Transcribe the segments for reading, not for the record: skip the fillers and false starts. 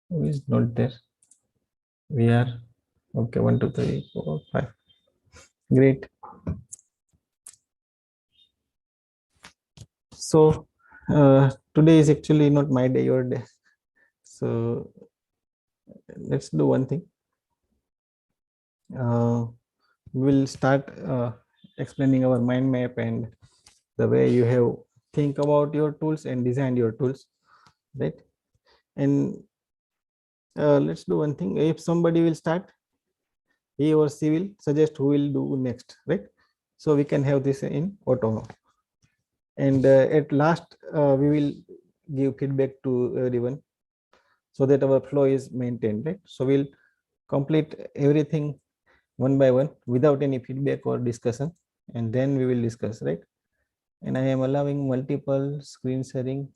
Who is not there? We are okay. 1, 2, 3, 4, 5. Great. So today is actually not my day, your day. So let's do one thing. We'll start explaining our mind map and the way you have think about your tools and design your tools, right? And let's do one thing. If somebody will start, he or she will suggest who will do next, right? So we can have this in auto. And at last, we will give feedback to everyone so that our flow is maintained, right? So we'll complete everything one by one without any feedback or discussion, and then we will discuss, right? And I am allowing multiple screen sharing.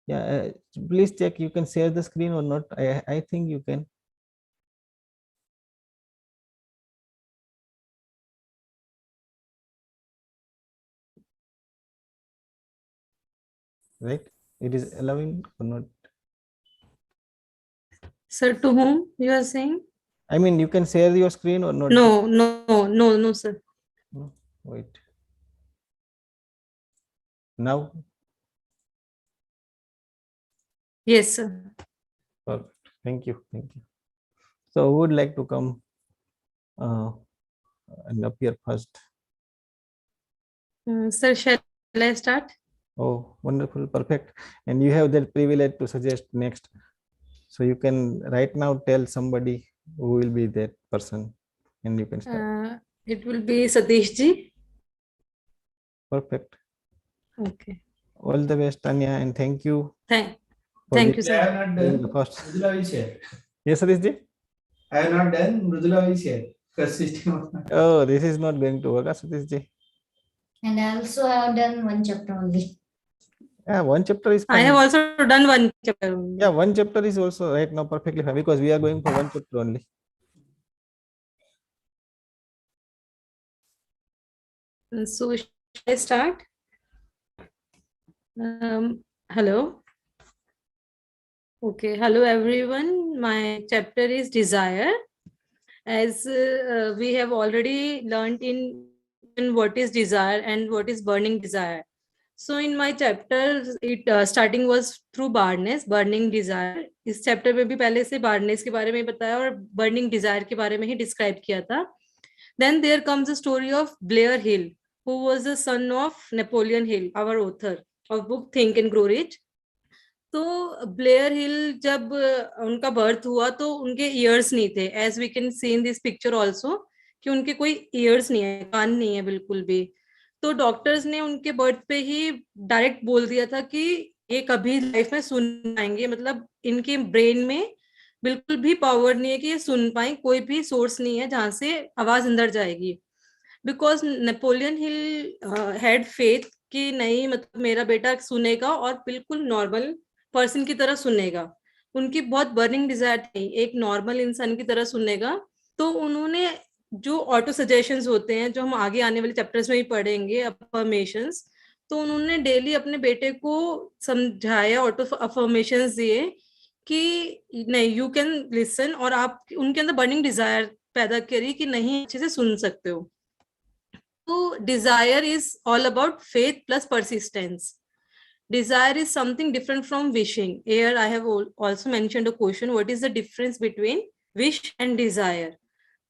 Yeah, please check you can share the screen or not. I think you can. Right, it is allowing or not? Sir, to whom you are saying? I mean, you can share your screen or not? No, sir. No, wait. Now? Yes, sir. Perfect. Thank you. So who would like to come and appear first? Sir, shall I start? Oh, wonderful, perfect. And you have that privilege to suggest next. So you can right now tell somebody who will be that person, and you can start. It will be Satish ji. Perfect. Okay. All the best, Tanya, and thank you. Thank you, sir. I have not done. The first. Mridula will share. Yes, Satish. I have not done. Mridula will share. Because system was not. Oh, this is not going to work, Satish. And I also have done one chapter only. Yeah, one chapter is fine. I have also done one chapter only. Yeah, one chapter is also right now perfectly fine because we are going for one chapter only. So shall I start? Hello. Okay, hello everyone. My chapter is desire. As we have already learned in what is desire and what is burning desire. So in my chapter, it starting was through burning desire. इस chapter में भी पहले से barness के बारे में बताया और burning desire के बारे में ही describe किया था. Then there comes the story of Blair Hill, who was the son of Napoleon Hill, our author of book Think and Grow Rich. तो ब्लेयर हिल जब उनका बर्थ हुआ तो उनके ईयर्स नहीं थे, as we can see in this picture also, कि उनके कोई ईयर्स नहीं है, कान नहीं है बिल्कुल भी. तो डॉक्टर्स ने उनके बर्थ पे ही डायरेक्ट बोल दिया था कि ये कभी लाइफ में सुन पाएंगे, मतलब इनके ब्रेन में बिल्कुल भी पावर नहीं है कि ये सुन पाए, कोई भी सोर्स नहीं है जहां से आवाज अंदर जाएगी. Because Napoleon Hill had faith कि नहीं, मतलब मेरा बेटा सुनेगा और बिल्कुल नॉर्मल पर्सन की तरह सुनेगा. उनकी बहुत बर्निंग डिजायर थी एक नॉर्मल इंसान की तरह सुनेगा. तो उन्होंने जो ऑटो सजेशंस होते हैं, जो हम आगे आने वाले चैप्टर्स में ही पढ़ेंगे, अफर्मेशंस, तो उन्होंने डेली अपने बेटे को समझाया, ऑटो अफर्मेशंस दिए कि नहीं, यू कैन लिसन, और आप उनके अंदर बर्निंग डिजायर पैदा करी कि नहीं अच्छे से सुन सकते हो. तो desire is all about faith plus persistence. Desire is something different from wishing. Here I have also mentioned a question, what is the difference between wish and desire?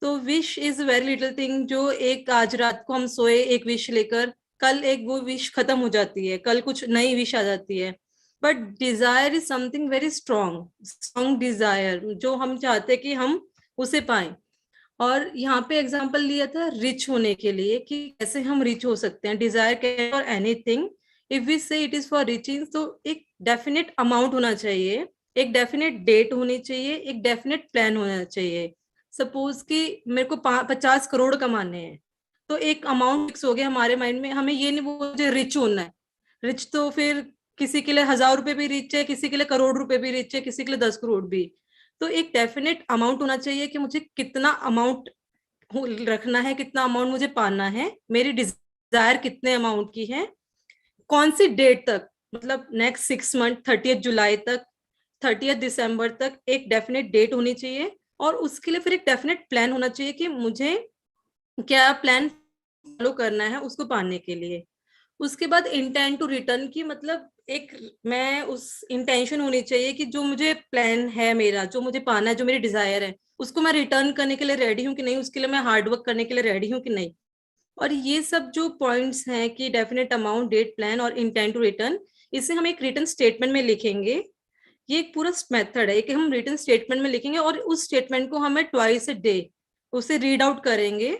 तो wish is a very little thing, जो एक आज रात को हम सोए एक wish लेकर, कल एक वो wish खत्म हो जाती है, कल कुछ नई wish आ जाती है. But desire is something very strong desire, जो हम चाहते हैं कि हम उसे पाएं. और यहाँ पे एग्जांपल लिया था रिच होने के लिए कि कैसे हम रिच हो सकते हैं. Desire can for anything. If we say it is for riching, तो एक डेफिनेट अमाउंट होना चाहिए, एक डेफिनेट डेट होनी चाहिए, एक डेफिनेट प्लान होना चाहिए. सपोज कि मेरे को 50 करोड़ कमाने हैं, तो एक अमाउंट फिक्स हो गया हमारे माइंड में. हमें ये नहीं मुझे रिच होना है. रिच तो फिर किसी के लिए 1000 रुपए भी रिच है, किसी के लिए करोड़ रुपए भी रिच है, किसी के लिए 10 करोड़ भी. तो एक डेफिनेट अमाउंट होना चाहिए कि मुझे कितना अमाउंट रखना है, कितना अमाउंट मुझे पाना है, मेरी डिजायर कितने अमाउंट की है, कौन सी डेट तक, मतलब नेक्स्ट 6 मंथ 30 जुलाई तक, 30 दिसंबर तक एक डेफिनेट डेट होनी चाहिए, और उसके लिए फिर एक डेफिनेट प्लान होना चाहिए कि मुझे क्या प्लान फॉलो करना है उसको पाने के लिए। उसके बाद इंटेंट टू रिटर्न की मतलब एक मैं उस इंटेंशन होनी चाहिए कि जो मुझे प्लान है मेरा, जो मुझे पाना है, जो मेरी डिजायर है, उसको मैं रिटर्न करने के लिए रेडी हूँ कि नहीं, उसके लिए मैं हार्ड वर्क करने के लिए रेडी हूँ कि नहीं। और ये सब जो पॉइंट्स हैं कि डेफिनेट अमाउंट, डेट, प्लान और इंटेंट टू रिटर्न, इसे हम एक रिटर्न स्टेटमेंट में लिखेंगे। ये एक पूरा मेथड है कि हम रिटर्न स्टेटमेंट में लिखेंगे और उस स्टेटमेंट को हमें ट्वाइस अ डे उसे रीड आउट करेंगे,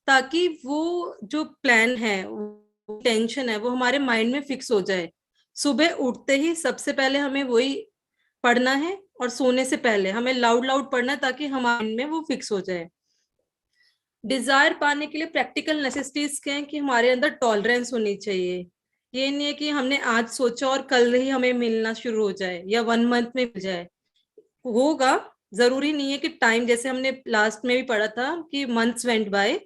ताकि वो जो प्लान है, टेंशन है, वो हमारे माइंड में फिक्स हो जाए। सुबह उठते ही सबसे पहले हमें वही पढ़ना है, और सोने से पहले हमें लाउड लाउड पढ़ना है, ताकि हमारे माइंड में वो फिक्स हो जाए। डिजायर पाने के लिए प्रैक्टिकल नेसेसिटीज क्या है कि हमारे अंदर टॉलरेंस होनी चाहिए। ये नहीं है कि हमने आज सोचा और कल ही हमें मिलना शुरू हो जाए या 1 मंथ में मिल जाए। होगा, जरूरी नहीं है कि टाइम, जैसे हमने लास्ट में भी पढ़ा था कि मंथ्स वेंट बाय,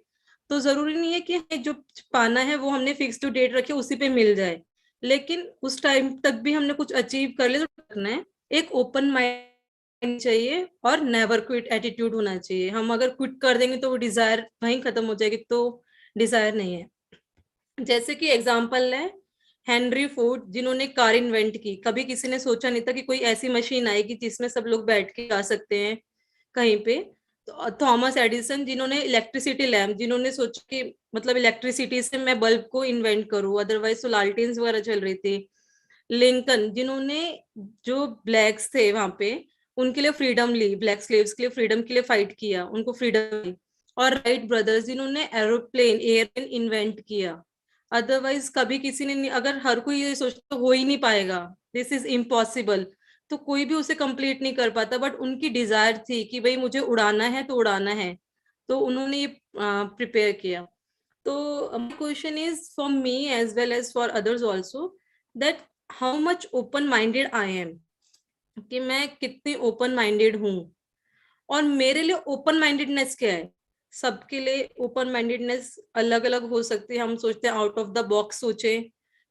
तो जरूरी नहीं है कि हमें जो पाना है वो हमने फिक्स टू डेट रखी उसी पे मिल जाए, लेकिन उस टाइम तक भी हमने कुछ अचीव कर लिया तो करना है। एक ओपन माइंड चाहिए और नेवर क्विट एटीट्यूड होना चाहिए। हम अगर क्विट कर देंगे तो वो डिजायर वहीं खत्म हो जाएगी, तो डिजायर नहीं है। जैसे कि एग्जाम्पल है हेनरी फोर्ड, जिन्होंने कार इन्वेंट की। कभी किसी ने सोचा नहीं था कि कोई ऐसी मशीन आएगी जिसमें सब लोग बैठ के जा सकते हैं कहीं पे। तो थॉमस एडिसन, जिन्होंने इलेक्ट्रिसिटी लैम्प, जिन्होंने सोचा कि मतलब इलेक्ट्रिसिटी से मैं बल्ब को इन्वेंट करूं, अदरवाइज तो लालटेन्स वगैरह चल रही थी। लिंकन, जिन्होंने जो ब्लैक्स थे वहां पे उनके लिए फ्रीडम ली, ब्लैक स्लेव्स के लिए फ्रीडम के लिए फाइट किया, उनको फ्रीडम ली। और राइट ब्रदर्स, जिन्होंने एरोप्लेन, एयरप्लेन इन्वेंट किया। अदरवाइज कभी किसी ने अगर हर कोई ये सोचता हो ही नहीं पाएगा, दिस इज इम्पॉसिबल, तो कोई भी उसे कंप्लीट नहीं कर पाता। बट उनकी डिजायर थी कि भाई मुझे उड़ाना है तो उड़ाना है, तो उन्होंने ये प्रिपेयर किया। तो question is for me as well as for others also, that how much open minded I am, कि मैं कितनी ओपन माइंडेड हूँ। और मेरे लिए ओपन माइंडेडनेस क्या है? सबके लिए ओपन माइंडेडनेस अलग अलग हो सकती है। हम सोचते हैं आउट ऑफ द बॉक्स सोचे,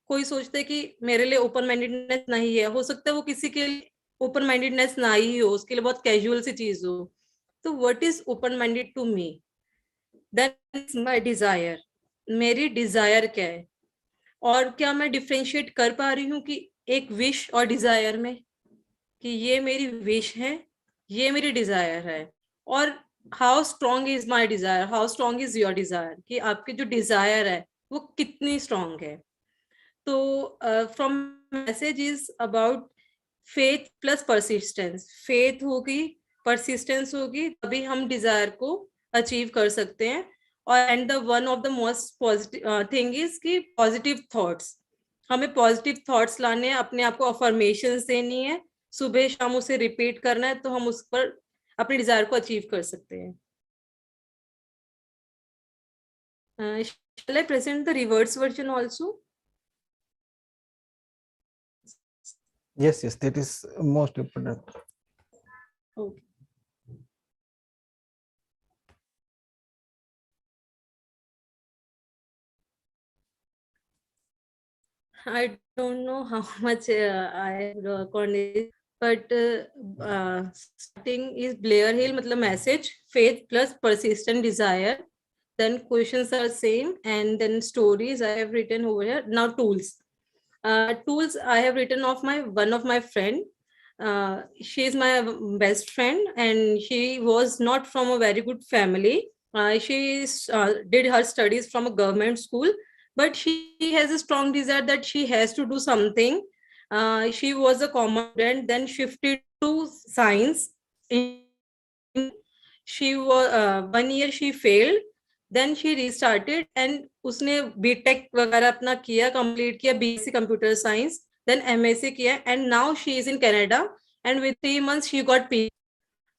कोई सोचते है कि मेरे लिए ओपन माइंडेडनेस नहीं है, हो सकता है वो किसी के लिए ओपन माइंडेडनेस ना ही हो, उसके लिए बहुत कैजुअल सी चीज हो। तो what is open minded to me? That is my desire. मेरी डिजायर क्या है, और क्या मैं डिफरेंशिएट कर पा रही हूँ कि एक विश और डिजायर में, कि ये मेरी विश है, ये मेरी डिजायर है। और how strong is my desire, how strong is your desire, कि आपकी जो डिजायर है वो कितनी स्ट्रॉन्ग है। तो from message is about faith plus persistence. Faith होगी, परसिस्टेंस होगी, तभी हम डिजायर को अचीव कर सकते हैं। और and the one of the most positive thing is कि पॉजिटिव थॉट्स, हमें पॉजिटिव थॉट्स लाने हैं, अपने आप को अफर्मेशंस देनी है, सुबह शाम उसे रिपीट करना है, तो हम उस पर अपने डिजायर को अचीव कर सकते हैं। Shall I present the reverse version also? Yes, yes, that is most important. Okay. I don't know how much I recorded, but starting is Blair Hill, मतलब message, faith plus persistent desire. Then questions are same, and then stories I have written over here. Now tools. Tools I have written of one of my friend. She is my best friend, and she was not from a very good family. She did her studies from a government school, but she has a strong desire that she has to do something. She was a common student, then shifted to science. She was 1 year she failed, then she restarted, and उसने BTech वगैरह अपना किया, complete किया, BSc computer science, then MSc किया, and now she is in Canada, and with 3 months she got P.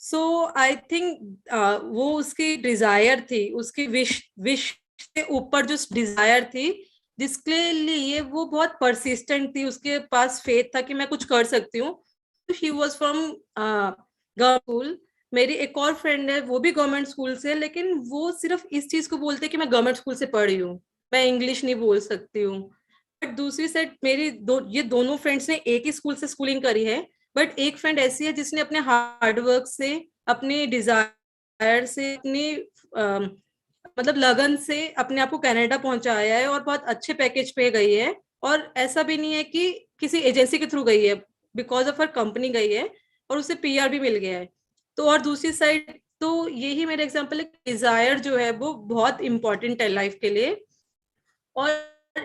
So I think वो उसकी Dzire थी, उसकी विश से ऊपर जो डिजायर थी, जिसके लिए वो बहुत परसिस्टेंट थी, उसके पास फेथ था कि मैं कुछ कर सकती हूँ। She was from government school. मेरी एक और फ्रेंड है, वो भी गवर्नमेंट स्कूल से, लेकिन वो सिर्फ इस चीज को बोलते कि मैं गवर्नमेंट स्कूल से पढ़ी हूँ, मैं इंग्लिश नहीं बोल सकती हूँ। बट दूसरी साइड मेरी ये दोनों फ्रेंड्स ने एक ही स्कूल से स्कूलिंग करी है, बट एक फ्रेंड ऐसी है जिसने अपने हार्ड वर्क से, अपने डिजायर से, अपनी मतलब लगन से अपने आप को कनाडा पहुंचाया है और बहुत अच्छे पैकेज पे गई है। और ऐसा भी नहीं है कि किसी एजेंसी के थ्रू गई है, बिकॉज ऑफ हर कंपनी गई है और उसे पीआर भी मिल गया है। तो और दूसरी साइड, तो यही मेरा एग्जांपल है, डिजायर जो है वो बहुत इंपॉर्टेंट है लाइफ के लिए। और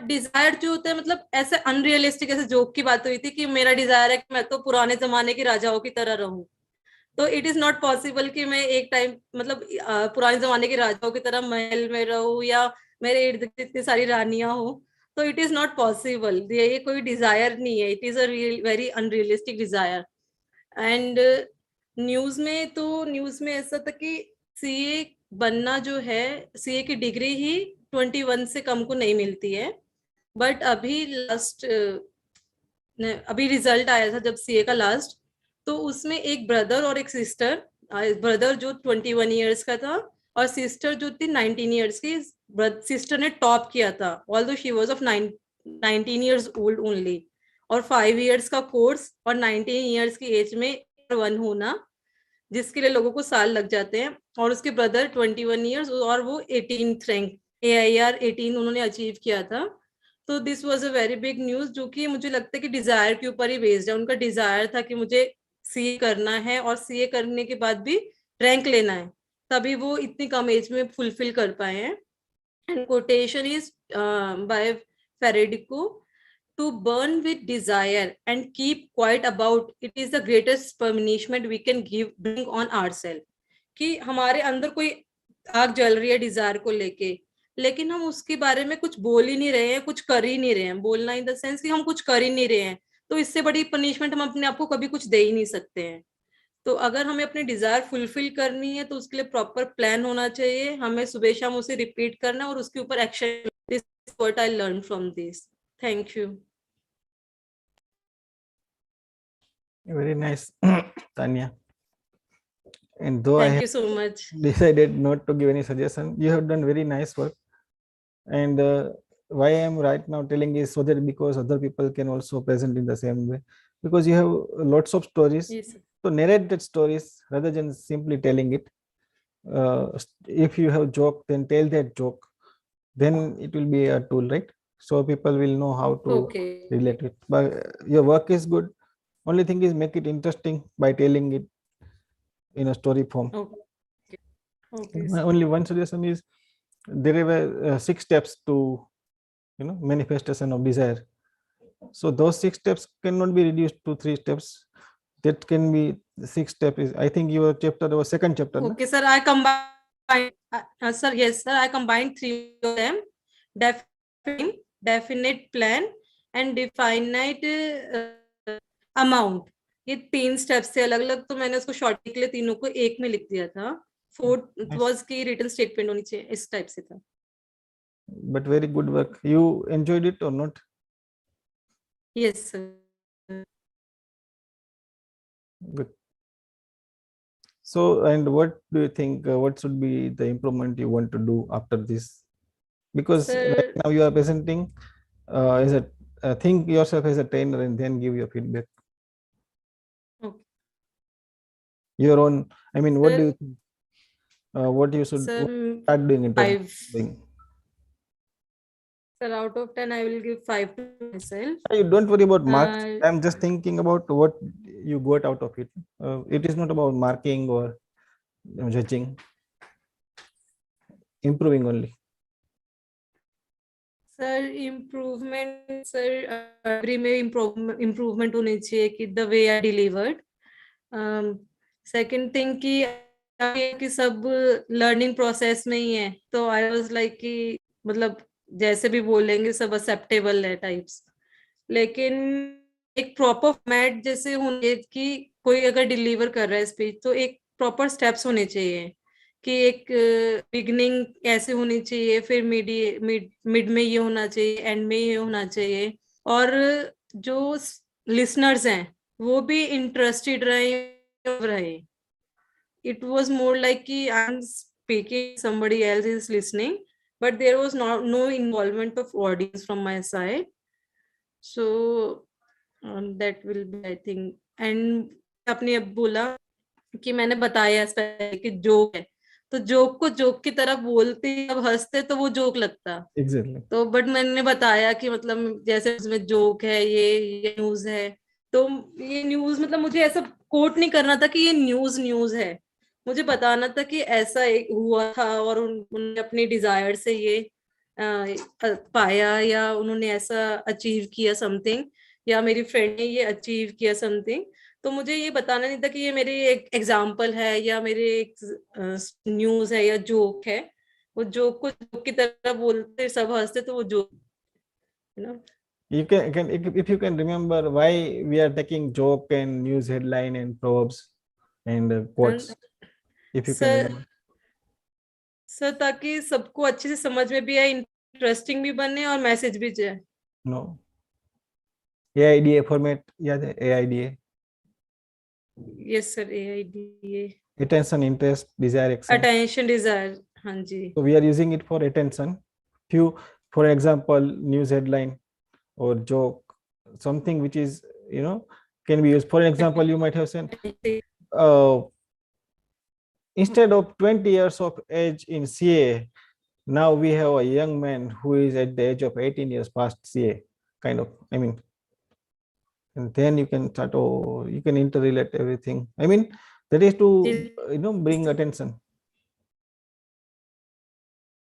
डिजायर जो होता है, मतलब ऐसे अनरियलिस्टिक, ऐसे जोक की बात हुई थी कि मेरा डिजायर है कि मैं तो पुराने जमाने के राजाओं की तरह रहूं। तो इट इज नॉट पॉसिबल कि मैं एक टाइम, मतलब पुराने जमाने के राजाओं की तरह महल में रहूं या मेरे इर्द गिर्द इतनी सारी रानियां हो। तो इट इज नॉट पॉसिबल, ये कोई डिजायर नहीं है, it is a real very unrealistic desire. And news में ऐसा था कि सीए बनना जो है, सीए की डिग्री ही 21 से कम को नहीं मिलती है। बट अभी रिजल्ट आया था जब सीए का लास्ट, तो उसमें एक ब्रदर और एक सिस्टर, ब्रदर जो 21 ईयर्स का था और सिस्टर जो थी 19 ईयर्स की। सिस्टर ने टॉप किया था, although she was of 19 years old only. और 5 ईयर्स का कोर्स और 19 ईयर्स की एज में वन होना, जिसके लिए लोगों को साल लग जाते हैं। और उसके ब्रदर 21 ईयर्स और वो 18th रैंक, AIR 18 उन्होंने अचीव किया था। तो this was a very big news, जो कि मुझे लगता है कि डिजायर के ऊपर ही बेस्ड है। उनका डिजायर था कि मुझे सीए करना है और सीए करने के बाद भी रैंक लेना है, तभी वो इतनी कम एज में फुलफिल कर पाए हैं। And quotation is by Federico, to burn with desire and keep quiet about it is the greatest punishment we can give bring on ourselves। कि हमारे अंदर कोई आग जल रही है डिजायर को लेके, लेकिन हम उसके बारे में कुछ बोल ही नहीं रहे हैं, कुछ कर ही नहीं रहे हैं। बोलना इन द सेंस कि हम कुछ कर ही नहीं रहे हैं। तो इससे बड़ी पनिशमेंट हम अपने आप को कभी कुछ दे ही नहीं सकते हैं। तो अगर हमें अपनी डिजायर फुलफिल करनी है तो उसके लिए प्रॉपर प्लान होना चाहिए, हमें सुबह शाम उसे रिपीट करना और उसके ऊपर action. This what I learn from this. Thank you. Very nice, Tanya. And though I Thank have you so much. decided not to give any suggestion, you have done very nice work. And why I am right now telling is so that because other people can also present in the same way. Because you have lots of stories, Yes, sir. to narrate that stories rather than simply telling it. If you have joke, then tell that joke. Then it will be a tool, right? So people will know how to Okay. relate it. But your work is good. Only thing is make it interesting by telling it in a story form. Okay. Okay, My sir. only one suggestion is there were 6 steps to manifestation of desire. So those 6 steps cannot be reduced to 3 steps. That can be 6 steps. Is I think your chapter was second chapter, na? Okay, sir. I combined, sir. Yes, sir. I combined three of them: define, definite plan, and definite amount। ये 3 steps थे अलग अलग, तो मैंने उसको short के लिए तीनों को एक में लिख दिया था। Fourth Nice. वाज की रिटन स्टेटमेंट होनी चाहिए, इस टाइप से था। But very good work. You enjoyed it or not? Yes sir. Good. So, and what do you think? What should be the improvement you want to do after this? Because right sir now you are presenting as a think yourself as a trainer and then give your feedback. Your own. I mean, what do you think? What you should sir start doing in terms 5 of doing? Sir out of 10 I will give 5 to myself. You don't worry about marks. I'm just thinking about what you got out of it. It is not about marking or judging. Improving only. Sir improvement, sir every में improvement होनी चाहिए कि the way I delivered. Second thing कि सब learning process में ही है, तो I was like कि मतलब जैसे भी बोलेंगे सब एक्सेप्टेबल है टाइप्स। लेकिन एक प्रॉपर फॉर्मेट जैसे होने कि कोई अगर डिलीवर कर रहा है स्पीच, तो एक प्रॉपर स्टेप्स होने चाहिए कि एक बिगनिंग ऐसे होनी चाहिए, फिर मिड में ये होना चाहिए, एंड में ये होना चाहिए। और जो लिसनर्स हैं वो भी इंटरेस्टेड रहे। It was more like कि I'm speaking, somebody else is listening, but there was no involvement of audience from my side. So that will be, I think, and आपने अब बोला कि मैंने बताया इस पहले कि जोक है, तो जोक को जोक की तरह बोलते अब हंसते तो वो जोक लगता। एग्जैक्टली। तो बट मैंने बताया कि मतलब जैसे उसमें जोक है, ये न्यूज है, तो ये न्यूज मतलब मुझे ऐसा कोट नहीं करना था कि ये न्यूज न्यूज है, मुझे बताना था कि ऐसा एक हुआ था और उन्होंने अपनी डिजायर से ये पाया, या उन्होंने ऐसा अचीव किया समथिंग, या मेरी फ्रेंड ने ये अचीव किया समथिंग। तो मुझे ये बताना नहीं था कि ये मेरी एक एग्जाम्पल है या मेरे एक न्यूज है या जोक है। वो जोक को जोक की तरह बोलते सब हंसते तो वो joke, you know. You can if you can remember why we are taking joke and news headline and proverbs and quotes, if you can sir remember. Sir ताकि सबको अच्छे से समझ में भी आए, इंटरेस्टिंग भी बने और मैसेज भी जाए। No. AIDA format याद है? AIDA, yes sir, AIDA, attention, interest, desire, action. Attention, desire, हाँ जी। So we are using it for attention. Few, for example, news headline or joke, something which is, can be used. For example, you might have said, uh, instead of 20 years of age in CA, now we have a young man who is at the age of 18 years past CA, kind of, I mean, and then you can start, oh, you can interrelate everything. I mean, that is to, bring attention.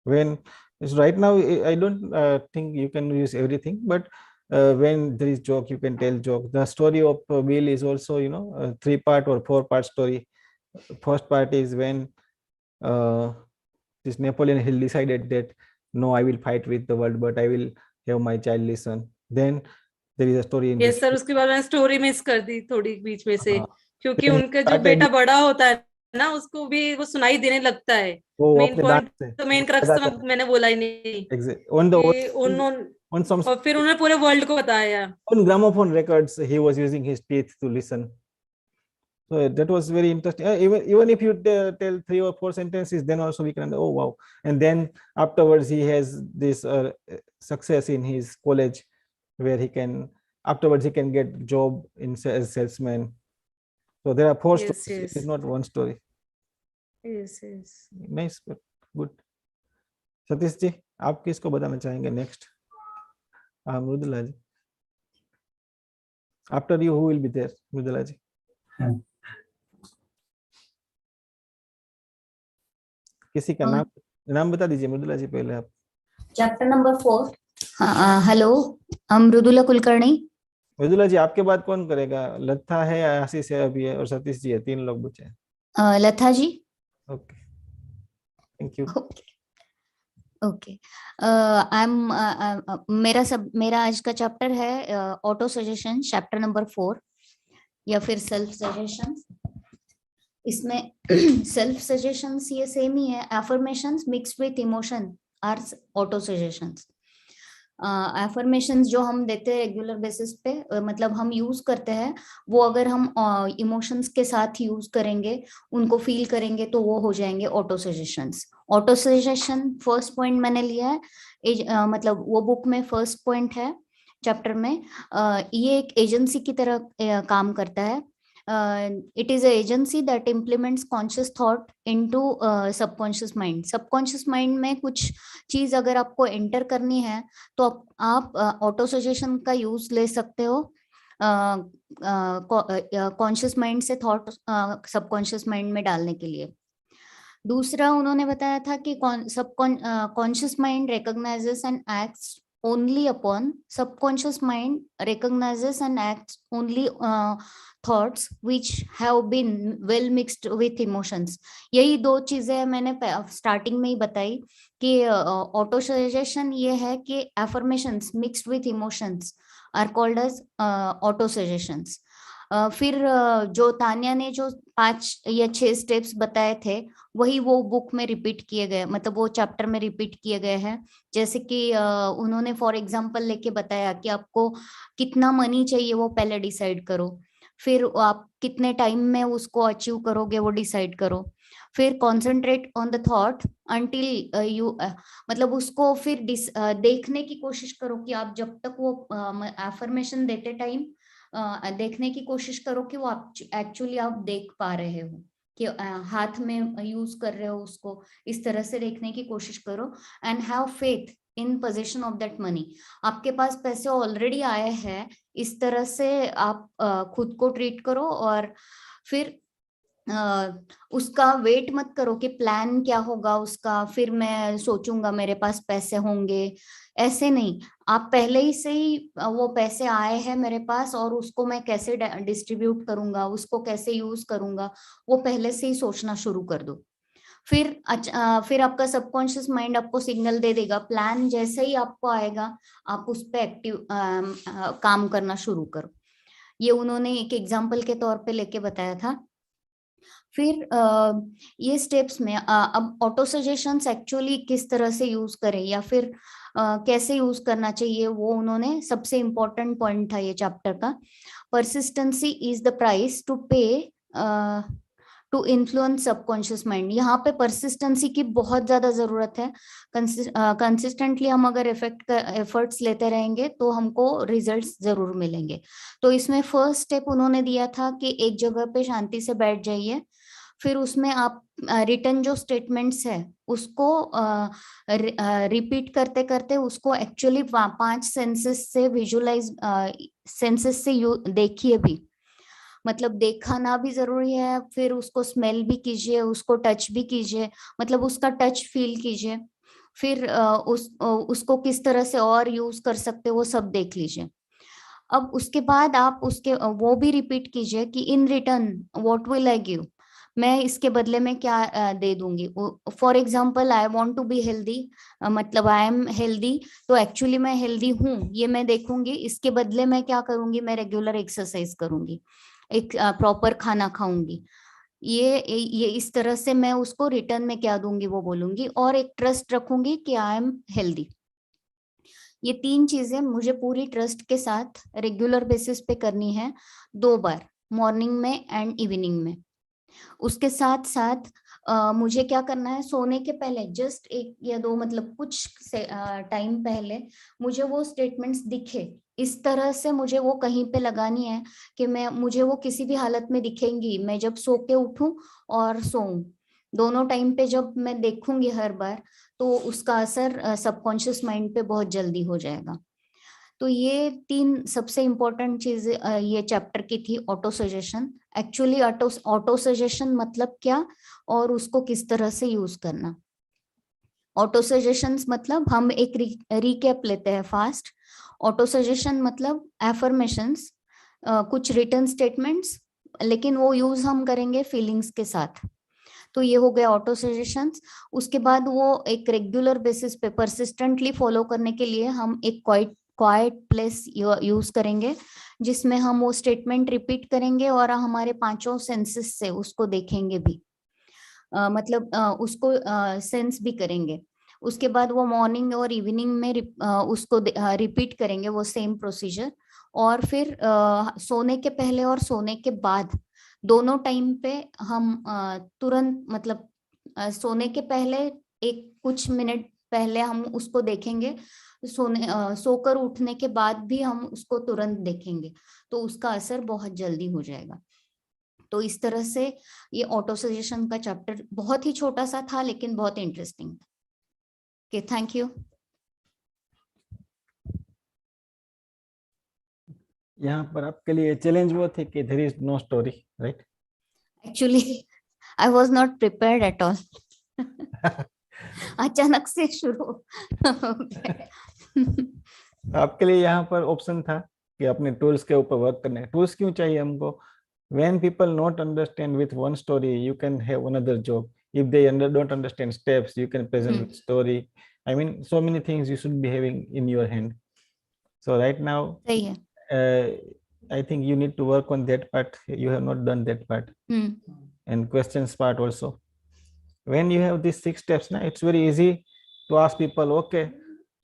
When it's right now, I don't think you can use everything, but when there is joke, you can tell joke. The story of Bill is also, a 3-part or 4-part story. First part is when this Napoleon Hill decided that no, I will fight with the world, but I will have my child listen. Then there is a story in yes this. Sir, उसके बाद मैंने story miss कर दी थोड़ी बीच में से, क्योंकि Then he उनका जो started बेटा with, बड़ा होता है ना, उसको भी वो सुनाई देने लगता है। वो मेन अपने दांत पॉइंट, से तो मेन क्रक्स तो लगाता है। मैंने बोला ही नहीं On the कि उन्होंने, on some और फिर उन्होंने पूरे वर्ल्ड को बताया। on gramophone records, he was using his teeth to listen. So that was very interesting. Even if you tell 3 or 4 sentences, then also we can, oh wow. And then afterwards he has this success in his college, where he can, afterwards he can get job in as salesman. So there are 4 yes stories. It yes is not one story. Yes yes. Nice, but good. Satish ji, आप किसको बताना चाहेंगे next? Mridula ji. After you, who will be there? Mridula ji. किसी का नाम बता दीजिए मृदुला जी पहले आप. Chapter number 4। Hello, Mridula Kulkarni. Mridula ji, आपके बाद कौन करेगा? लता है, आशीष है अभी है, और सतीश जी है, 3 लोग बचे हैं. Lata ji. Okay, thank you. Okay, I am मेरा आज का चैप्टर है ऑटो सजेशन, चैप्टर नंबर 4, या फिर सेल्फ सजेशन। इसमें सेल्फ सजेशंस ये सेम ही है। Affirmations mixed with emotion are auto suggestions. Affirmations जो हम देते हैं रेगुलर बेसिस पे, मतलब हम यूज करते हैं, वो अगर हम इमोशंस के साथ यूज करेंगे, उनको फील करेंगे, तो वो हो जाएंगे auto suggestions. Auto suggestion first point मैंने लिया है, मतलब वो बुक में फर्स्ट पॉइंट है चैप्टर में। ये एक एजेंसी की तरह काम करता है। it is a agency that implements conscious thought into subconscious mind. subconscious mind में कुछ चीज अगर आपको एंटर करनी है, तो आप ऑटो सजेशन का यूज ले सकते हो कॉन्शियस माइंड से थॉट सबकॉन्शियस माइंड में डालने के लिए। दूसरा उन्होंने बताया था कि conscious mind recognises and acts only upon subconscious mind recognizes and acts only thoughts which have been well mixed with emotions. यही 2 चीजें मैंने स्टार्टिंग में ही बताई कि ऑटो सजेशन ये है कि affirmations mixed with emotions are called as auto suggestions. फिर जो तान्या ने जो 5 या 6 स्टेप्स बताए थे, वही वो बुक में रिपीट किए गए, मतलब वो चैप्टर में रिपीट किए गए हैं। जैसे कि उन्होंने फॉर एग्जांपल लेके बताया कि आपको कितना मनी चाहिए वो पहले डिसाइड करो, फिर आप कितने टाइम में उसको अचीव करोगे वो डिसाइड करो, फिर concentrate on the thought until you, मतलब उसको फिर देखने की कोशिश करो कि आप जब तक वो एफर्मेशन देते टाइम देखने की कोशिश करो कि वो आप एक्चुअली आप देख पा रहे हो, कि हाथ में यूज कर रहे हो उसको, इस तरह से देखने की कोशिश करो। And have faith in position of that money. आपके पास पैसे ऑलरेडी आए हैं, इस तरह से आप खुद को ट्रीट करो। और फिर उसका वेट मत करो कि प्लान क्या होगा उसका, फिर मैं सोचूंगा मेरे पास पैसे होंगे, ऐसे नहीं। आप पहले ही से ही वो पैसे आए हैं मेरे पास और उसको मैं कैसे डिस्ट्रीब्यूट करूंगा, उसको कैसे यूज करूंगा, वो पहले से ही सोचना शुरू कर दो। फिर आपका सबकॉन्शियस माइंड आपको सिग्नल दे देगा। प्लान जैसे ही आपको आएगा, आप उस पर एक्टिव काम करना शुरू करो। ये उन्होंने एक एग्जाम्पल के तौर पे लेके बताया था। फिर ये स्टेप्स में अब ऑटो सजेशंस एक्चुअली किस तरह से यूज करें या फिर कैसे यूज करना चाहिए, वो उन्होंने सबसे इम्पोर्टेंट पॉइंट था ये चैप्टर का। Persistency is the price to pay to influence subconscious mind. यहाँ पे परसिस्टेंसी की बहुत ज्यादा जरूरत है। कंसिस्टेंटली हम अगर एफर्ट्स लेते रहेंगे तो हमको रिजल्ट्स जरूर मिलेंगे। तो इसमें फर्स्ट स्टेप उन्होंने दिया था कि एक जगह पे शांति से बैठ जाइए। फिर उसमें आप रिटर्न जो स्टेटमेंट्स है उसको रिपीट करते करते उसको एक्चुअली 5 सेंसेस से विजुअलाइज, सेंसेस से देखिए भी। मतलब देखना भी जरूरी है, फिर उसको स्मेल भी कीजिए, उसको टच भी कीजिए, मतलब उसका टच फील कीजिए। फिर उसको किस तरह से और यूज कर सकते वो सब देख लीजिए। अब उसके बाद आप उसके वो भी रिपीट कीजिए कि in return what will I give, मैं इसके बदले में क्या दे दूंगी। For example I want to be healthy, मतलब आई एम हेल्दी, तो एक्चुअली मैं हेल्दी हूँ ये मैं देखूंगी, इसके बदले मैं क्या करूंगी, मैं रेगुलर एक्सरसाइज करूंगी, एक प्रॉपर खाना खाऊंगी। ये इस तरह से मैं उसको रिटर्न में क्या दूंगी वो बोलूंगी, और एक ट्रस्ट रखूंगी कि आई एम हेल्दी। ये 3 चीजें मुझे पूरी ट्रस्ट के साथ रेगुलर बेसिस पे करनी है, 2 बार, मॉर्निंग में एंड इवनिंग में। उसके साथ साथ मुझे क्या करना है, सोने के पहले जस्ट 1 या 2, मतलब कुछ टाइम पहले मुझे वो स्टेटमेंट्स दिखे, इस तरह से मुझे वो कहीं पे लगानी है कि मुझे वो किसी भी हालत में दिखेंगी। मैं जब सो के उठूं और सोऊं, दोनों टाइम पे जब मैं देखूंगी हर बार, तो उसका असर सबकॉन्शियस माइंड पे बहुत जल्दी हो जाएगा। तो ये 3 सबसे इम्पोर्टेंट चीज ये चैप्टर की थी, auto suggestion. Actually auto suggestion मतलब क्या और उसको किस तरह से यूज करना। ऑटो सजेशंस मतलब हम एक रिकैप लेते हैं फास्ट। ऑटो सजेशन मतलब एफर्मेशंस, कुछ रिटर्न स्टेटमेंट्स, लेकिन वो यूज हम करेंगे फीलिंग्स के साथ। तो ये हो गया ऑटो सजेशंस। उसके बाद वो एक रेगुलर बेसिस पे परसिस्टेंटली फॉलो करने के लिए हम एक क्वाइट प्लेस यूज करेंगे, जिसमें हम वो स्टेटमेंट रिपीट करेंगे और हमारे 5 सेंसेस से उसको देखेंगे भी, मतलब उसको सेंस भी करेंगे। उसके बाद वो मॉर्निंग और इवनिंग में उसको रिपीट करेंगे वो सेम प्रोसीजर। और फिर सोने के पहले और सोने के बाद दोनों टाइम पे हम तुरंत, मतलब सोने के पहले एक कुछ मिनट पहले हम उसको देखेंगे, सोकर उठने के बाद भी हम उसको तुरंत देखेंगे, तो उसका असर बहुत जल्दी हो जाएगा। तो इस तरह से ये ऑटो सजेशन का चैप्टर बहुत ही छोटा सा था लेकिन बहुत इंटरेस्टिंग था। Okay, thank you. यहाँ पर आपके लिए चैलेंज वो थे कि there is no story, right? Actually I was not prepared at all. अचानक से शुरू हो गया। आपके लिए यहाँ पर ऑप्शन था कि अपने टूल्स के ऊपर वर्क करना है। टूल्स क्यों चाहिए हमको? when people not understand with one story, you can have another job. If they don't understand steps, you can present with story. I mean, so many things you should be having in your hand. So right now, सही है। I think you need to work on that part. You have not done that part. And questions part also. When you have these 6 steps, now it's very easy to ask people, okay,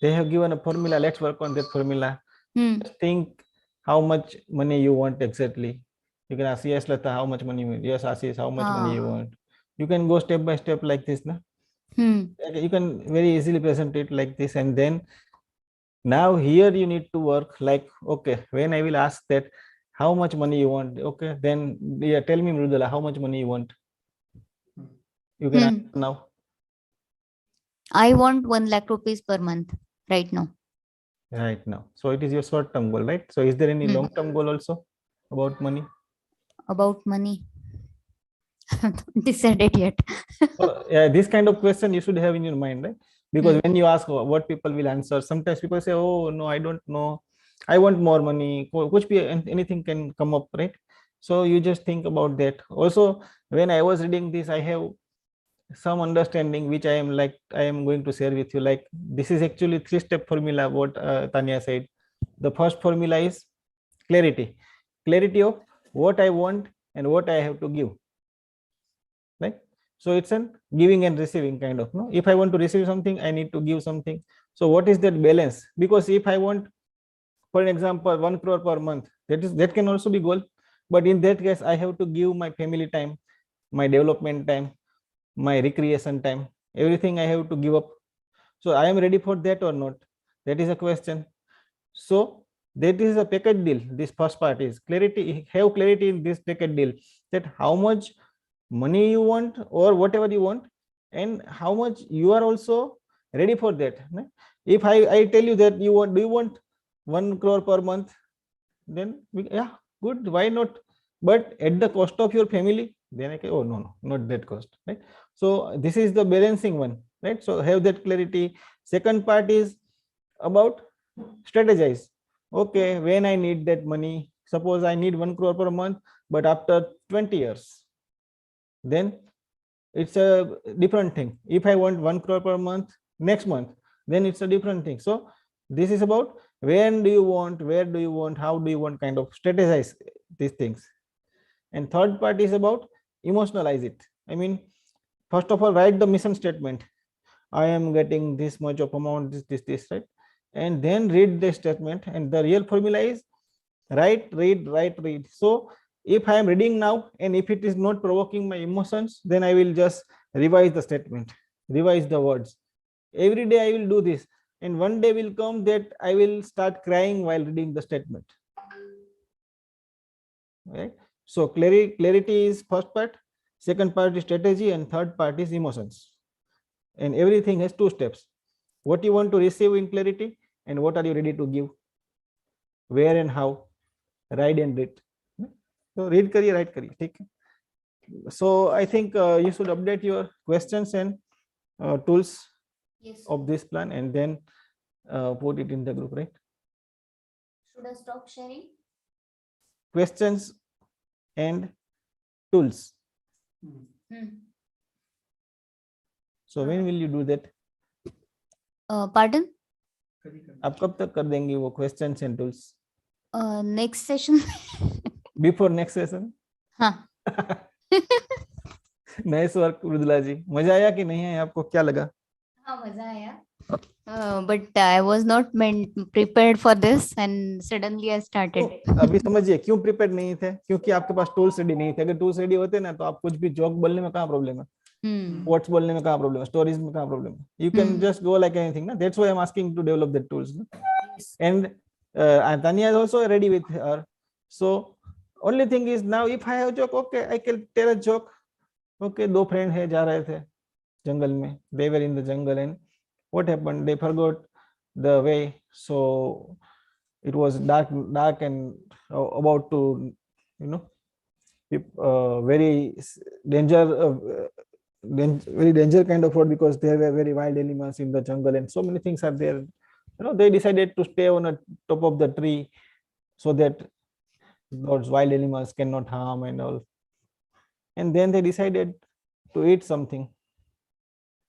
they have given a formula, let's work on that formula. Just think how much money you want exactly. You can ask, yes Lata, how much money you want? Yes Ashish, how much money you want? You can go step by step like this, na? You can very easily present it like this. And then now here you need to work like, okay, when I will ask that, how much money you want. Okay, then yeah, tell me, Mrudula, how much money you want? You can answer now. I want 1 lakh rupees per month right now. Right now, so it is your short term goal, right? So is there any long term goal also about money? About money, I haven't decided yet. Yeah, this kind of question you should have in your mind, right? Because when you ask what people will answer, sometimes people say, oh no, I don't know, I want more money, which be anything can come up, right? So you just think about that. Also, when I was reading this, I have some understanding which I am going to share with you. Like, this is actually 3-step formula what Tanya said. The first formula is clarity of what I want and what I have to give, right? So it's an giving and receiving kind of, no? If I want to receive something, I need to give something. So what is that balance? Because if I want, for example, 1 crore per month, that can also be goal. But in that case, I have to give my family time, my development time, my recreation time, everything I have to give up. So I am ready for that or not? That is a question. So that is a package deal. This first part is clarity. Have clarity in this package deal, that how much money you want or whatever you want, and how much you are also ready for that. If I tell you that you want, do you want 1 crore per month, then yeah, good, why not? But at the cost of your family, then I can, oh no, not that cost, right? So this is the balancing one, right? So have that clarity. Second part is about strategize. Okay, when I need that money, suppose I need 1 crore per month, but after 20 years, then it's a different thing. If I want 1 crore per month next month, then it's a different thing. So this is about when do you want, where do you want, how do you want, kind of strategize these things. And third part is about emotionalize it. I mean, first of all, write the mission statement. I am getting this much of amount, this, right? And then read the statement. And the real formula is write, read. So if I am reading now, and if it is not provoking my emotions, then I will just revise the statement, revise the words. Every day I will do this, and one day will come that I will start crying while reading the statement, right? So clarity is first part, second part is strategy, and third part is emotions. And everything has 2 steps: what you want to receive in clarity, and what are you ready to give, where and how, write and read. So read करिए, write करिए, ठीक है? So I think you should update your questions and tools of this plan, and then put it in the group, right? Should I stop sharing? Questions and tools. So when will you do that? Pardon? आप कब तक कर देंगे वो questions and tools? Next session. Before next session? हाँ. Nice work Mridula जी. मजा आया कि नहीं आया, आपको क्या लगा? हाँ, मजा आया. But I was not prepared for this, and suddenly I started. अभी समझिए क्यों प्रिपेयर नहीं थे, क्योंकि आपके पास टूल्स रेडी नहीं थे. अगर टूल्स रेडी होते ना, तो आप कुछ भी जोक बोलने में कहाँ प्रॉब्लम है, कोट्स बोलने में कहाँ प्रॉब्लम है, स्टोरीज में कहाँ प्रॉब्लम है. You can just go like anything ना. That's why I am asking to develop that tools. And Tanya is also ready with her. So only thing is, now if I have joke, okay, I can tell a joke. Okay, 2 friends है, जा रहे थे जंगल में. They were in the jungle, and what happened? They forgot the way. So it was dark and about to, very very danger kind of road, because there were very wild animals in the jungle, and so many things are there. They decided to stay on the top of the tree so that those wild animals cannot harm and all. And then they decided to eat something,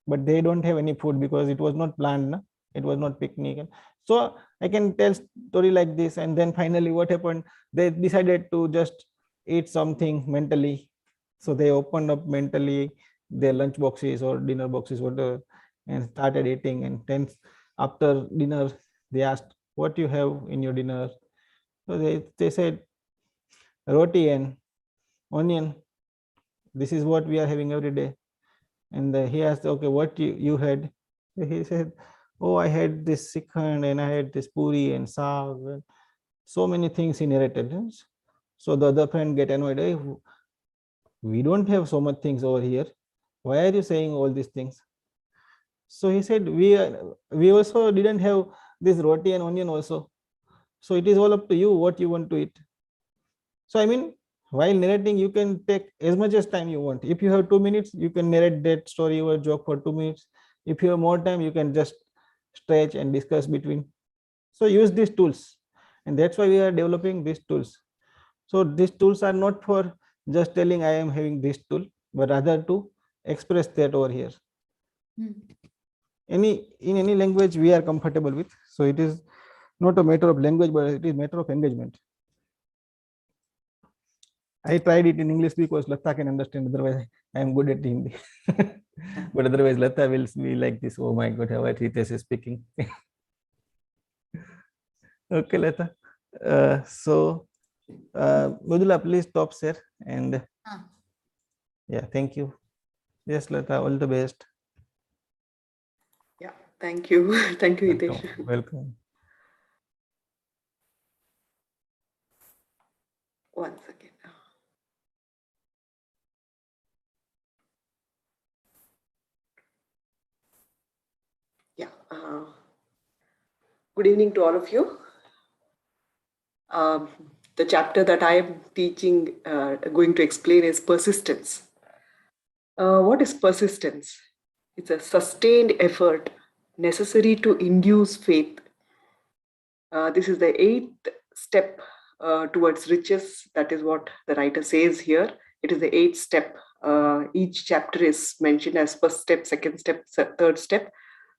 but they don't have any food because it was not planned, no? It was not picnic. So I can tell story like this. And then finally what happened, they decided to just eat something mentally. So they opened up mentally their lunch boxes or dinner boxes, whatever, and started eating. And then after dinner, they asked, what you have in your dinner? So they said, roti and onion. This is what we are having every day. And he asked, okay, what you had? He said, oh, I had this sikhand, and I had this puri and saag, and so many things he narrated. So the other friend get annoyed. Hey, we don't have so much things over here. Why are you saying all these things? So he said, we also didn't have this roti and onion also. So it is all up to you what you want to eat. So I mean, while narrating, you can take as much as time you want. If you have 2 minutes, you can narrate that story or joke for 2 minutes. If you have more time, you can just stretch and discuss between. So use these tools, and that's why we are developing these tools. So these tools are not for just telling I am having this tool, but rather to express that over here. In any language we are comfortable with. So it is not a matter of language, but it is matter of engagement. I tried it in English because Lata can understand. Otherwise, I am good at Hindi. But otherwise, Lata will be like this. Oh my God, how Ritesh is speaking. Okay, Lata. Mudula, please stop share and yeah, thank you. Yes, Lata, all the best. Yeah, thank you. Thank you, Hitesh. Welcome. Welcome. One second. Yeah. Good evening to all of you. The chapter that I am teaching, going to explain is persistence. What is persistence? It's a sustained effort necessary to induce faith. This is the 8th step towards riches. That is what the writer says here. It is the 8th step. Each chapter is mentioned as first step, second step, third step.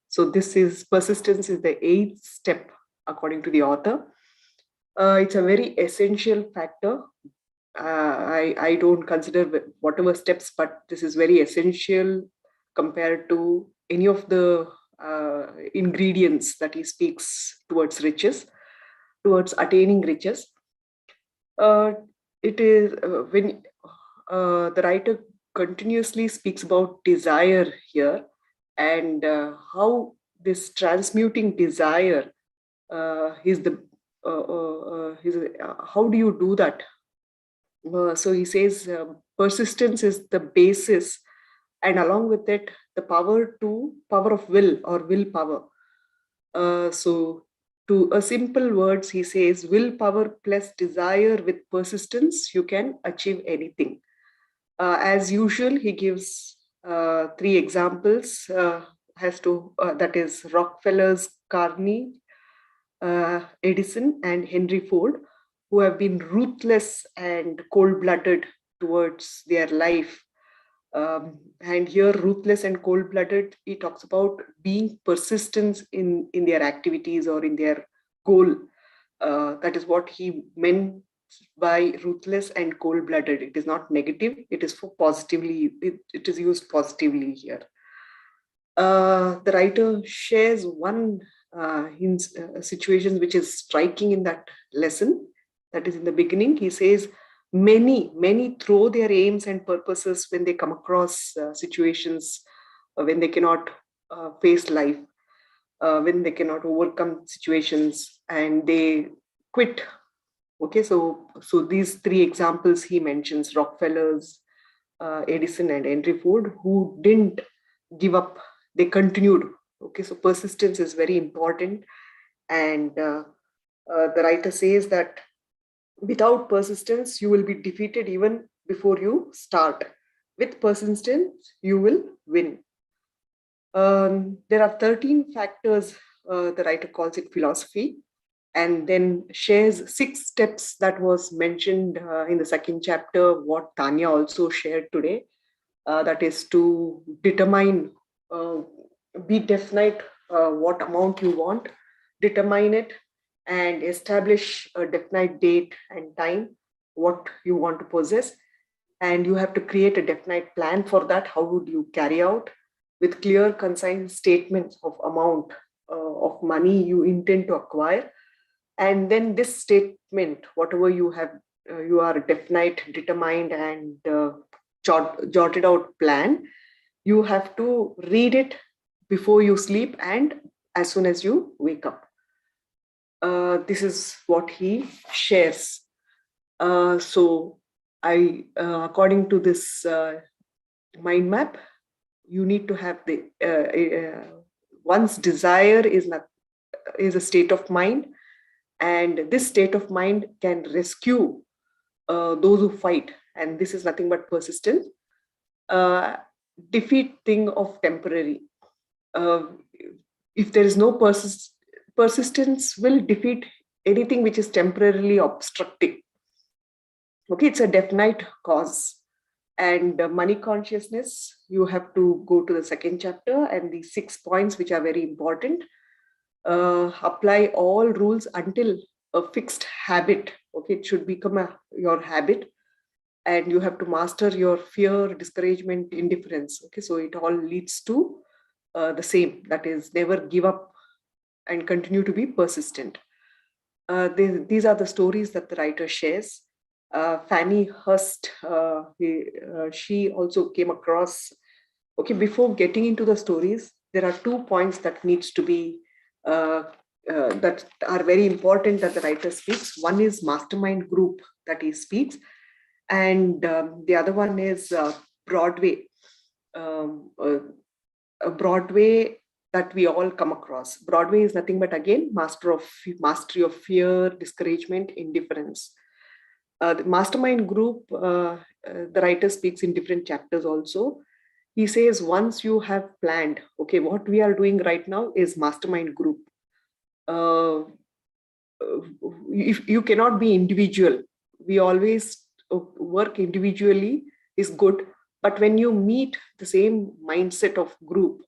So this is persistence is the 8th step according to the author. It's a very essential factor. I don't consider whatever steps, but this is very essential compared to any of the ingredients that he speaks towards riches, towards attaining riches. It is when the writer continuously speaks about desire here, and how this transmuting desire is the how do you do that? So he says persistence is the basis, and along with it, the power of will or willpower. So to a simple words, he says willpower plus desire with persistence, you can achieve anything. As usual, he gives 3 examples that is Rockefeller's Carney, Edison, and Henry Ford, who have been ruthless and cold-blooded towards their life. And here, ruthless and cold-blooded, he talks about being persistent in their activities or in their goal. That is what he meant by ruthless and cold-blooded. It is not negative. It is for positively. It is used positively here. The writer shares one situation which is striking in that lesson. That is in the beginning. He says, many throw their aims and purposes when they come across situations when they cannot face life, when they cannot overcome situations, and they quit. Okay, so these 3 examples he mentions: Rockefellers, Edison, and Henry Ford, who didn't give up, they continued. Okay, so persistence is very important, and the writer says that without persistence, you will be defeated even before you start. With persistence, you will win. There are 13 factors, the writer calls it philosophy, and then shares 6 steps that was mentioned in the second chapter, what Tanya also shared today. That is to determine, be definite what amount you want, determine it, and establish a definite date and time, what you want to possess. And you have to create a definite plan for that. How would you carry out with clear, concise statements of amount of money you intend to acquire. And then this statement, whatever you have, you are definite, determined, and jotted out plan, you have to read it before you sleep and as soon as you wake up. This is what he shares. So according to this mind map, you need to have one's desire is a state of mind, and this state of mind can rescue those who fight, and this is nothing but persistence. Defeat thing of temporary. If there is no persistence will defeat anything which is temporarily obstructing. Okay, it's a definite cause. And money consciousness, you have to go to the second chapter and the 6 points which are very important. Apply all rules until a fixed habit. Okay, it should become your habit, and you have to master your fear, discouragement, indifference. Okay, so it all leads to the same, that is, never give up and continue to be persistent. These are the stories that the writer shares. Fanny Hurst, she also came across. Okay, before getting into the stories, there are 2 points that needs to be that are very important that the writer speaks. One is mastermind group that he speaks, and the other one is Broadway. Broadway that we all come across. Broadway is nothing but, again, mastery of fear, discouragement, indifference. The mastermind group, the writer speaks in different chapters also. He says, once you have planned, okay, what we are doing right now is mastermind group. If you cannot be individual, we always work individually is good, but when you meet the same mindset of group,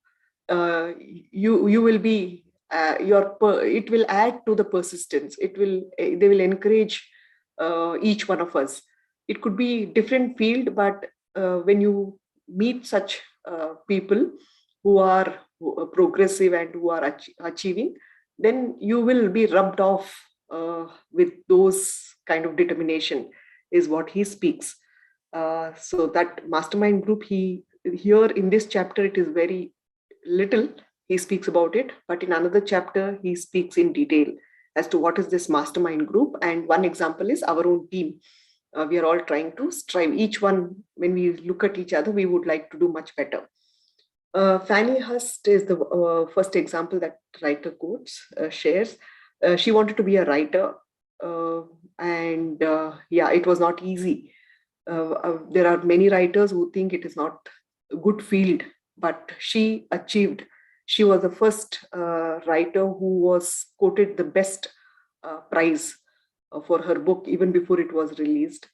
you will be it will add to the persistence. They will encourage each one of us. It could be different field, but when you meet such people who are progressive and who are achieving, then you will be rubbed off with those kind of determination, is what he speaks. So that mastermind group, here in this chapter, it is very little he speaks about it, but in another chapter he speaks in detail as to what is this mastermind group. And one example is our own team. We are all trying to strive, each one, when we look at each other, we would like to do much better. Fanny Hurst is the first example that writer quotes, shares. She wanted to be a writer, and it was not easy. There are many writers who think it is not a good field, but she achieved. She was the first writer who was quoted the best prize for her book even before it was released.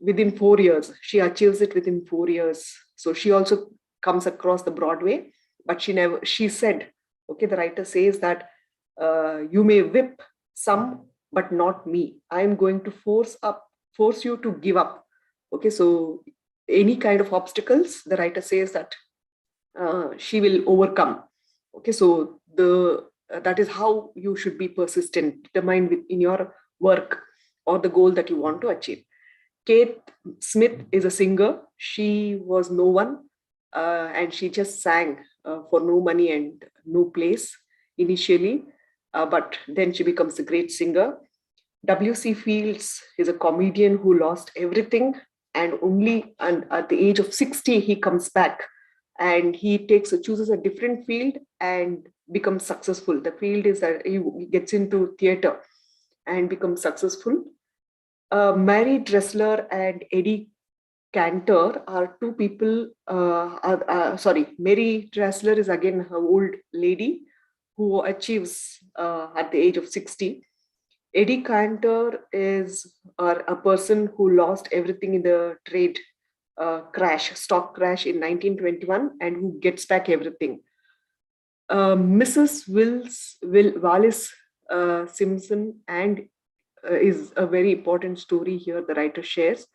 Within 4 years, she achieves it within 4 years. So she also comes across the Broadway, but she said, okay, the writer says that you may whip some, but not me. I'm going to force you to give up. Okay, so any kind of obstacles, the writer says that she will overcome. Okay, so that is how you should be persistent, determined in your work or the goal that you want to achieve. Kate Smith is a singer. She was no one, and she just sang for no money and no place initially, but then she becomes a great singer. W.C. Fields is a comedian who lost everything, and at the age of 60 he comes back, and he chooses a different field and becomes successful. The field is that he gets into theater and becomes successful. Mary Dressler and Eddie Cantor are two people. Mary Dressler is again an old lady who achieves at the age of 60. Eddie Cantor is a person who lost everything in the trade stock crash in 1921, and who gets back everything. Mrs. Wallis Simpson and is a very important story here the writer shares.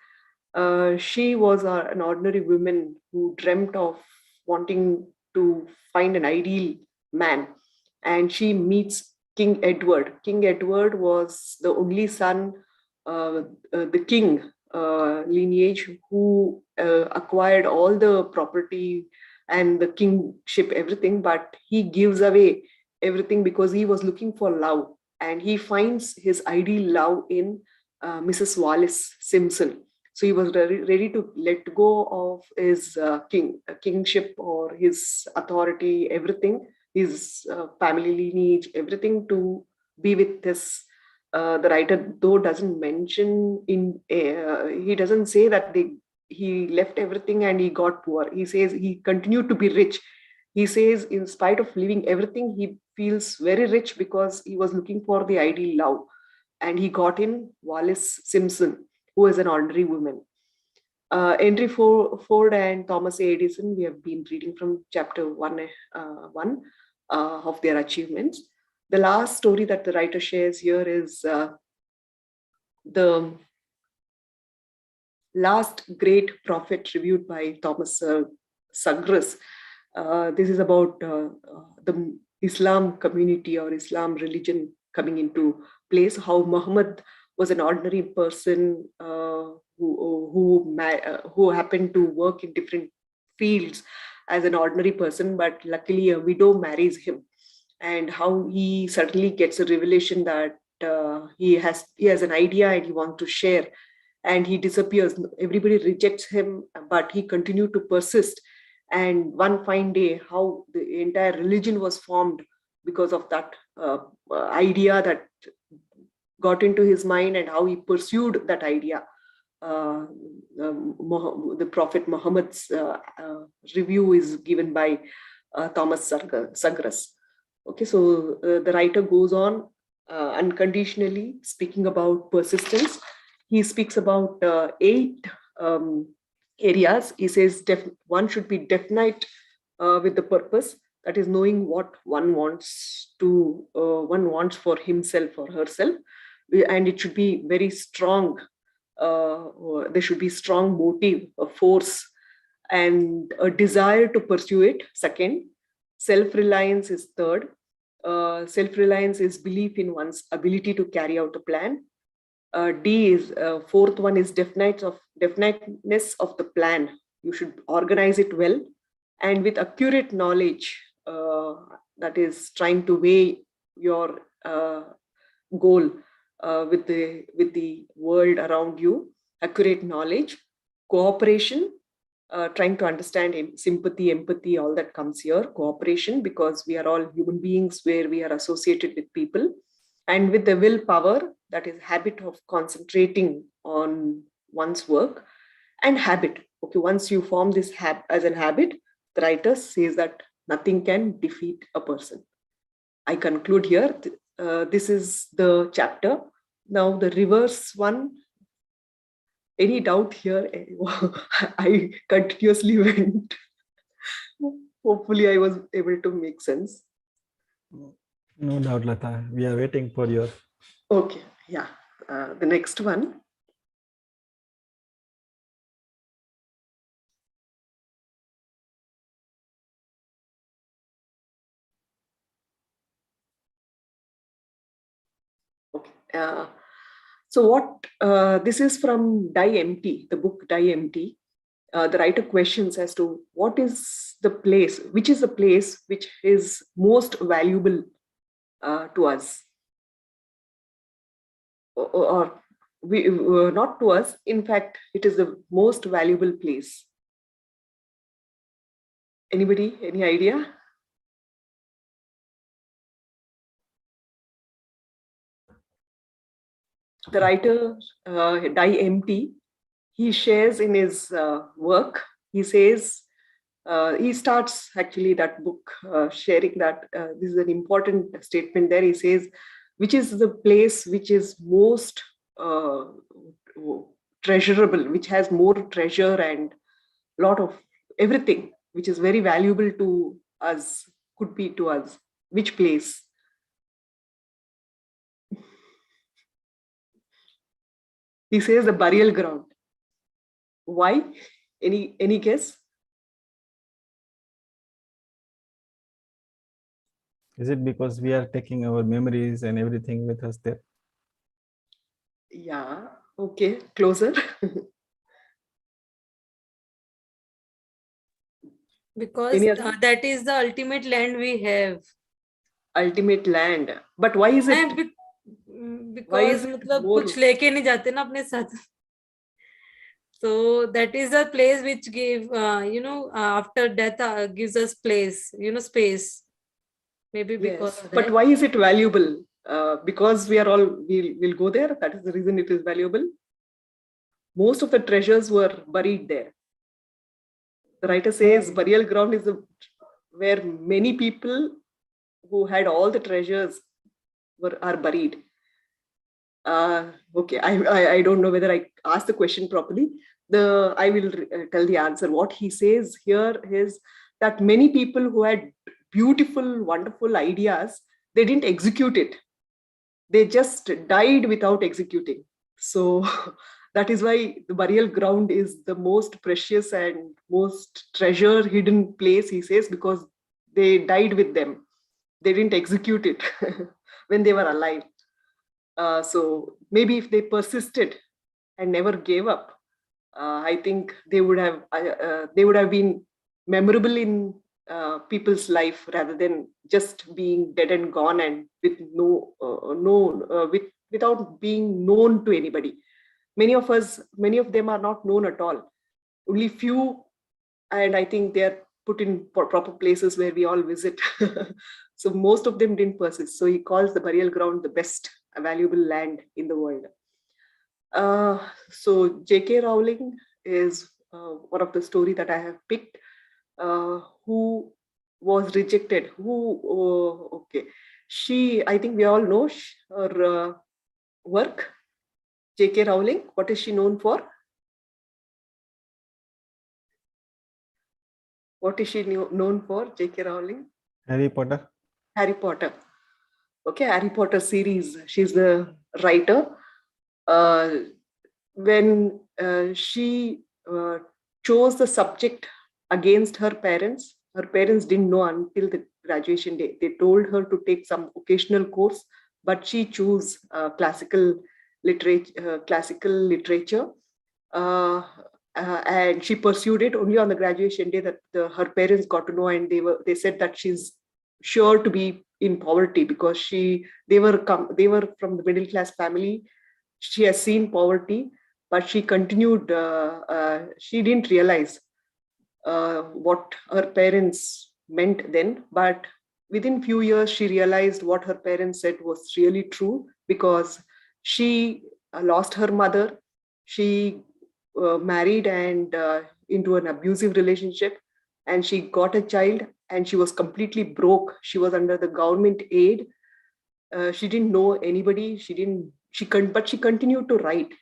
She was an ordinary woman who dreamt of wanting to find an ideal man, and she meets King Edward. King Edward was the only son, the king lineage, who acquired all the property and the kingship, everything, but he gives away everything because he was looking for love, and he finds his ideal love in Mrs. Wallace Simpson. So he was ready to let go of his kingship or his authority, everything, his family lineage, everything to be with this. The writer, though, doesn't mention he doesn't say that he left everything and he got poor. He says he continued to be rich. He says, in spite of leaving everything, he feels very rich because he was looking for the ideal love. And he got in Wallace Simpson, who is an ordinary woman. Henry Ford and Thomas A. Edison, we have been reading from chapter 1 of their achievements. The last story that the writer shares here is the last great prophet reviewed by Thomas Sagras. This is about the Islam community or Islam religion coming into place, how Muhammad was an ordinary person who happened to work in different fields as an ordinary person, but luckily a widow marries him, and how he suddenly gets a revelation that he has an idea and he wants to share, and he disappears. Everybody rejects him, but he continued to persist. And one fine day, how the entire religion was formed because of that idea that got into his mind, and how he pursued that idea. The Prophet Muhammad's review is given by Thomas Sagras. Okay, so the writer goes on unconditionally speaking about persistence. He speaks about 8 areas. He says one should be definite with the purpose, that is knowing what one wants for himself or herself, and it should be very strong. There should be strong motive, a force, and a desire to pursue it. Second, self-reliance is third. Self-reliance is belief in one's ability to carry out a plan. D is fourth one is definiteness of the plan. You should organize it well and with accurate knowledge, that is trying to weigh your goal with the world around you. Accurate knowledge, cooperation, trying to understand sympathy, empathy, all that comes here. Cooperation, because we are all human beings where we are associated with people. And with the willpower, that is habit of concentrating on one's work. And habit, okay, once you form this as an habit, the writer says that nothing can defeat a person. I conclude here. This is the chapter. Now the reverse one. Any doubt here? I continuously went. Hopefully I was able to make sense. No doubt, Lata. We are waiting for your. Okay, yeah. The next one. Okay. So what, this is from Die Empty, the book Die Empty. The writer questions as to what is the place, which is the place which is most valuable to us. Or we not to us, in fact, it is the most valuable place. Anybody, any idea? The writer, Die Empty, he shares in his work, he says, he starts actually that book sharing that this is an important statement there. He says, which is the place which is most treasurable, which has more treasure and lot of everything, which is very valuable to us, could be to us. Which place? He says the burial ground. Why? Any guess? Is it because we are taking our memories and everything with us there? Yeah. Okay. Closer. Because Any other? that is the ultimate land we have. Ultimate land. But why is it? because it मतलब more? कुछ लेके नहीं जाते ना अपने साथ. So that is a place which give, after death gives us place, space. Maybe because Yes, of but that. why is it valuable? Because we'll go there. That is the reason it is valuable. Most of the treasures were buried there. The writer says burial ground is where many people who had all the treasures are buried. Okay, I don't know whether I asked the question properly. I will tell the answer. What he says here is that many people who had beautiful, wonderful ideas, they didn't execute it. They just died without executing. So that is why the burial ground is the most precious and most treasure hidden place, he says, because they died with them. They didn't execute it when they were alive. So maybe if they persisted and never gave up, I think they would have been memorable in people's life rather than just being dead and gone and without being known to anybody. Many of them are not known at all. Only few, and I think they are put in proper places where we all visit. So most of them didn't persist. So he calls the burial ground the best valuable land in the world. So J.K. Rowling is one of the story that I have picked. Who was rejected? I think we all know her work. J.K. Rowling, what is she known for? What is she known for, J.K. Rowling? Harry Potter. Harry Potter. Okay, Harry Potter series. She's the writer. When she chose the subject against her parents didn't know until the graduation day. They told her to take some occasional course, but she chose classical literature. And she pursued it only on the graduation day that her parents got to know, and they said that she's sure to be in poverty because they were from the middle class family. She has seen poverty, but she continued. She didn't realize what her parents meant then, but within few years she realized what her parents said was really true, because she lost her mother. She married and into an abusive relationship, and she got a child, and she was completely broke. She was under the government aid. She didn't know anybody. But she continued to write.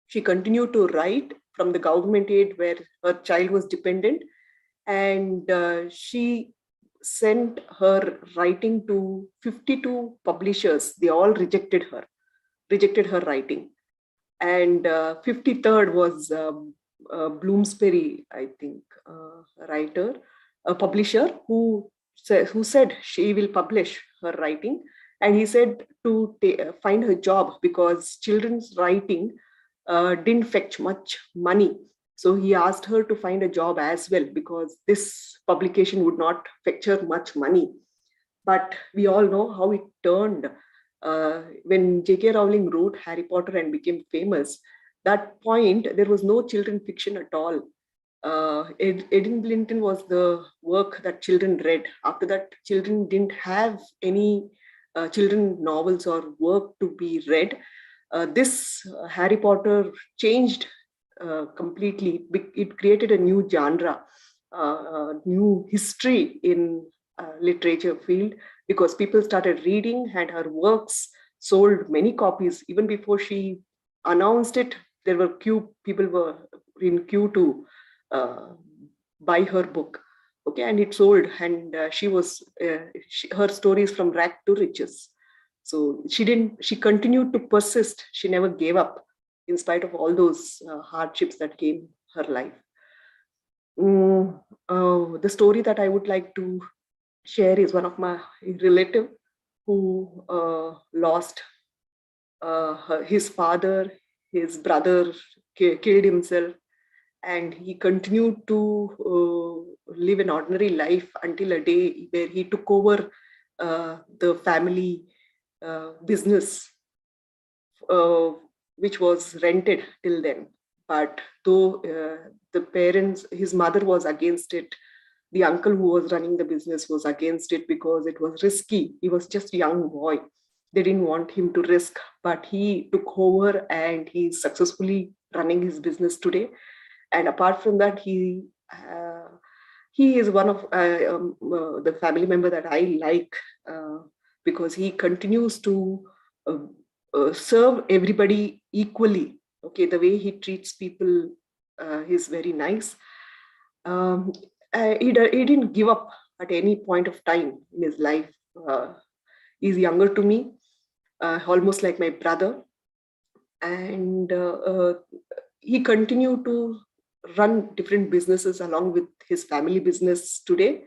She continued to write from the government aid where her child was dependent, and she sent her writing to 52 publishers. They all rejected her writing. And 53rd was Bloomsbury, I think, writer, a publisher who said she will publish her writing. And he said to find her job because children's writing didn't fetch much money. So he asked her to find a job as well, because this publication would not fetch her much money. But we all know how it turned. When J.K. Rowling wrote Harry Potter and became famous, that point, there was no children fiction at all. Edin Blinton was the work that children read. After that, children didn't have any children novels or work to be read. This Harry Potter changed completely. It created a new genre, new history in literature field, because people started reading, and her works sold many copies. Even before she announced it, there were people were in queue to buy her book. Okay, and it sold, and her stories from rag to riches. So she continued to persist. She never gave up in spite of all those hardships that came her life. The story that I would like to share is one of my relative who lost his father. His brother killed himself, and he continued to live an ordinary life until a day where he took over the family business. which was rented till then. But though the parents, his mother was against it, the uncle who was running the business was against it because it was risky. He was just a young boy. They didn't want him to risk, but he took over and he's successfully running his business today. And apart from that, he is one of the family member that I like because he continues to serve everybody equally. Okay, the way he treats people is very nice. He didn't give up at any point of time in his life. He's younger to me, almost like my brother. And he continued to run different businesses along with his family business today.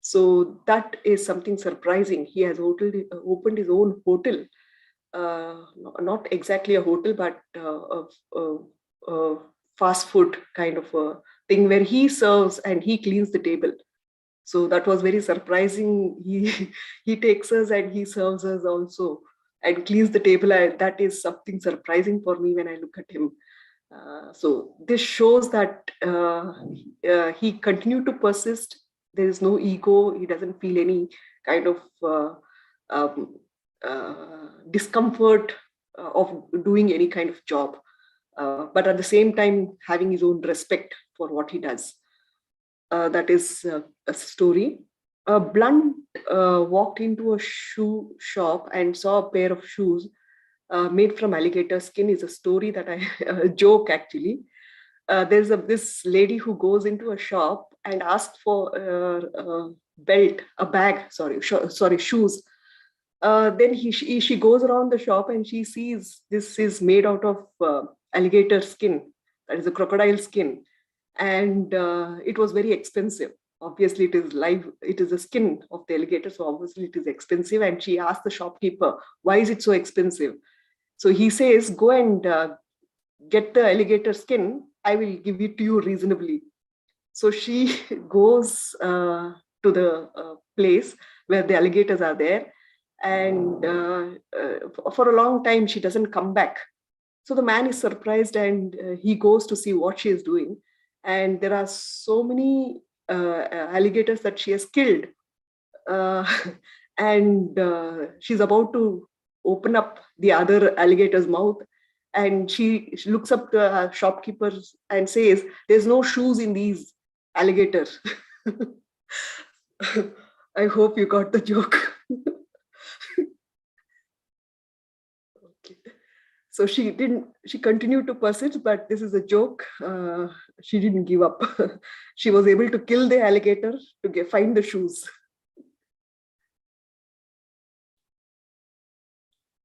So that is something surprising. He has opened his own hotel, not exactly a hotel, but a fast food kind of a thing where he serves and he cleans the table. So that was very surprising. He takes us and he serves us also and cleans the table. That is something surprising for me when I look at him. So this shows that he continued to persist. There is no ego. He doesn't feel any kind of discomfort of doing any kind of job. But at the same time, having his own respect for what he does. That is a story. Blunt walked into a shoe shop and saw a pair of shoes made from alligator skin. Is a story that a joke actually. There's this lady who goes into a shop and asks for a bag, shoes. Then she goes around the shop and she sees this is made out of alligator skin, that is a crocodile skin, and it was very expensive. Obviously, it is the skin of the alligator, so obviously it is expensive. And she asked the shopkeeper, "Why is it so expensive?" So he says, "Go and get the alligator skin. I will give it to you reasonably." So she goes to the place where the alligators are there, and for a long time she doesn't come back. So the man is surprised and he goes to see what she is doing. And there are so many alligators that she has killed. And she's about to open up the other alligator's mouth. And she looks up the shopkeepers and says, "There's no shoes in these alligators." I hope you got the joke. Okay. So she continued to persist, but this is a joke. She didn't give up. She was able to kill the alligator to find the shoes.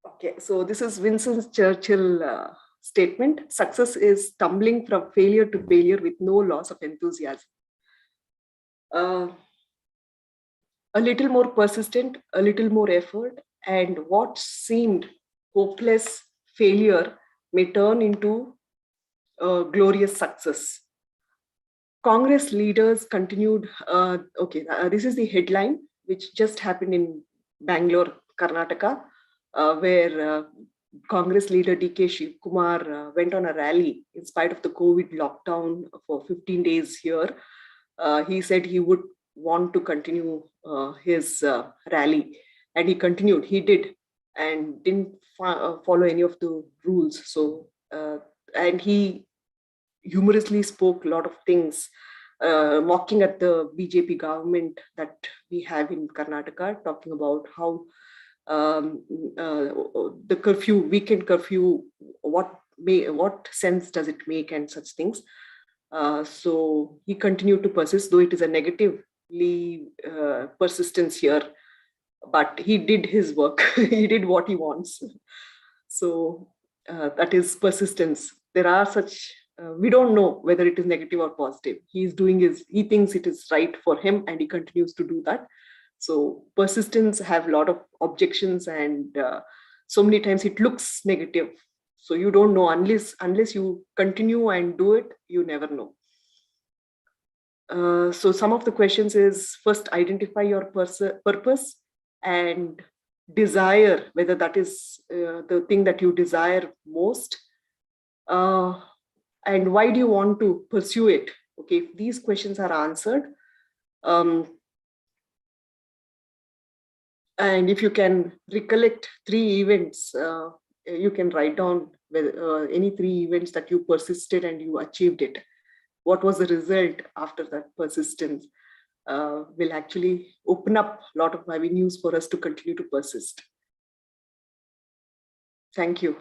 Okay, so this is Winston Churchill statement. Success is stumbling from failure to failure with no loss of enthusiasm. A little more persistent, a little more effort, and what seemed hopeless failure may turn into glorious success. Congress leaders continued. This is the headline, which just happened in Bangalore, Karnataka, where Congress leader D.K. Shiv Kumar went on a rally in spite of the COVID lockdown for 15 days here. He said he would want to continue his rally, and he continued. He did, and didn't follow any of the rules. So, and he humorously spoke a lot of things, mocking at the BJP government that we have in Karnataka, talking about how the weekend curfew, what sense does it make, and such things. So he continued to persist, though it is a negatively persistence here, but he did his work. He did what he wants. So that is persistence. There are such, we don't know whether it is negative or positive. He thinks it is right for him, and he continues to do that. So persistence have a lot of objections, and so many times it looks negative. So you don't know unless you continue and do it, you never know. So some of the questions is, first, identify your purpose and desire, whether that is the thing that you desire most, and why do you want to pursue it? Okay, if these questions are answered, and if you can recollect 3 events, you can write down any 3 events that you persisted and you achieved it. What was the result after that persistence? Will actually open up a lot of avenues for us to continue to persist. Thank you.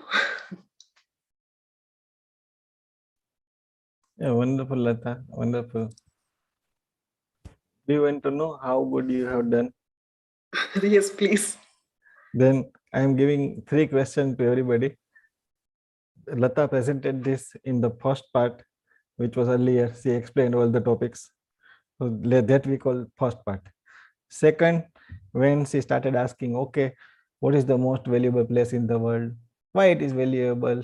Yeah, wonderful, Lata. Wonderful. Do you want to know how good you have done? Yes, please. Then I am giving 3 questions to everybody. Lata presented this in the first part, which was earlier. She explained all the topics. So that we call first part. Second, when she started asking, okay, what is the most valuable place in the world? Why it is valuable?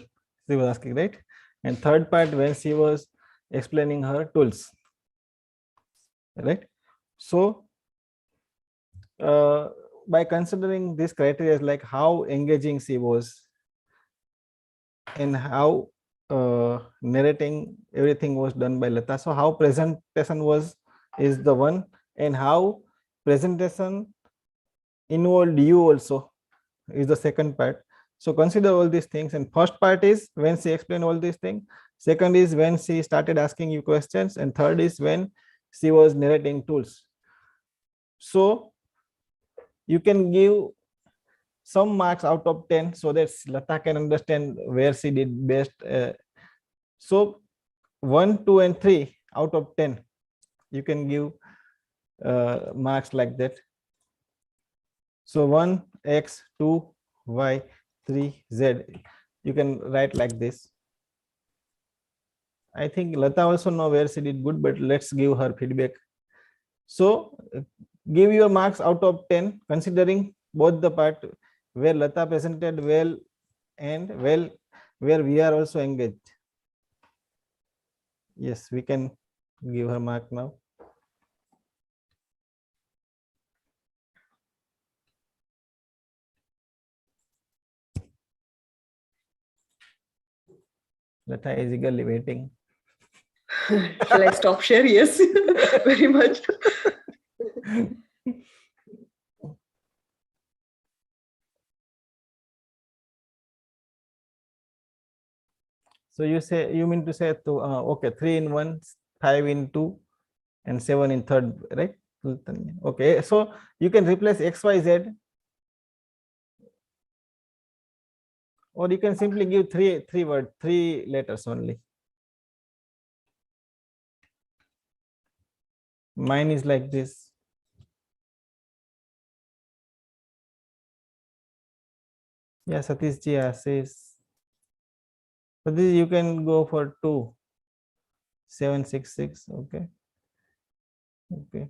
She was asking, right? And third part, when she was explaining her tools, right? So by considering this criteria, like how engaging she was and how narrating everything was done by Lata. So how presentation was is the one, and how presentation involved you also is the second part. So consider all these things, and first part is when she explained all these things, second is when she started asking you questions, and third is when she was narrating tools. So you can give some marks out of 10 so that Lata can understand where she did best. So 1, 2, and 3 out of 10 you can give marks like that. So 1 x, 2 y, 3 z, you can write like this. I think Lata also know where she did good, but let's give her feedback. So give your marks out of 10 considering both the part where Lata presented well and well where we are also engaged. Yes, we can give her mark now. Lata is eagerly waiting. Shall I stop share? Yes, very much. So you mean to say to okay, 3 in 1, 5 in 2, and 7 in third, right? Okay, so you can replace x, y, z, or you can simply give three letters only. Mine is like this. Yeah, Satish ji says. So this you can go for 2, 7, 6, 6. Okay. Okay.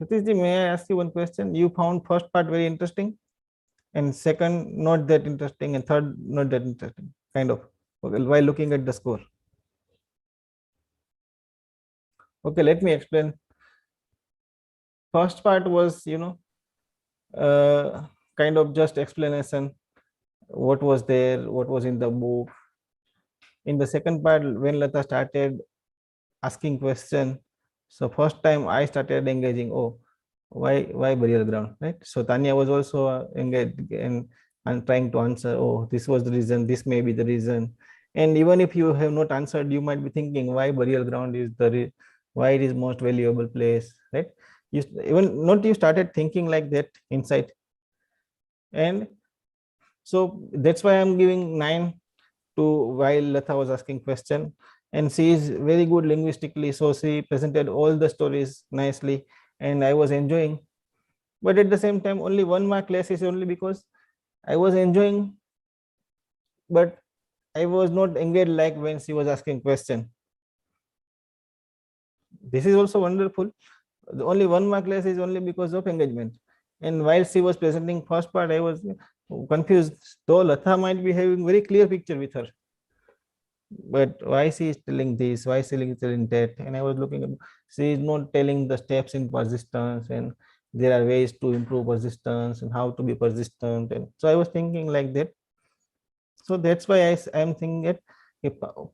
Satish ji, may I ask you one question? You found first part very interesting, and second not that interesting, and third not that interesting, kind of. Okay, while looking at the score. Okay, let me explain. First part was, kind of just explanation, what was there, what was in the book. In the second part, when Lata started asking question, so first time I started engaging, oh, why burial ground, right? So Tanya was also engaged and trying to answer, oh, this was the reason, this may be the reason. And even if you have not answered, you might be thinking why burial ground is why it is most valuable place, right? You even not you started thinking like that inside. And so that's why I'm giving 9 to while Latha was asking question, and she is very good linguistically, so she presented all the stories nicely and I was enjoying. But at the same time, only 1 mark less is only because I was enjoying, but I was not engaged like when she was asking question. This is also wonderful. The only 1 mark less is only because of engagement. And while she was presenting first part, I was confused, though Latha might be having very clear picture with her. but why she is telling this, why she is telling that? And I was looking at, she is not telling the steps in persistence, and there are ways to improve persistence and how to be persistent. And so I was thinking like that. So that's why I am thinking at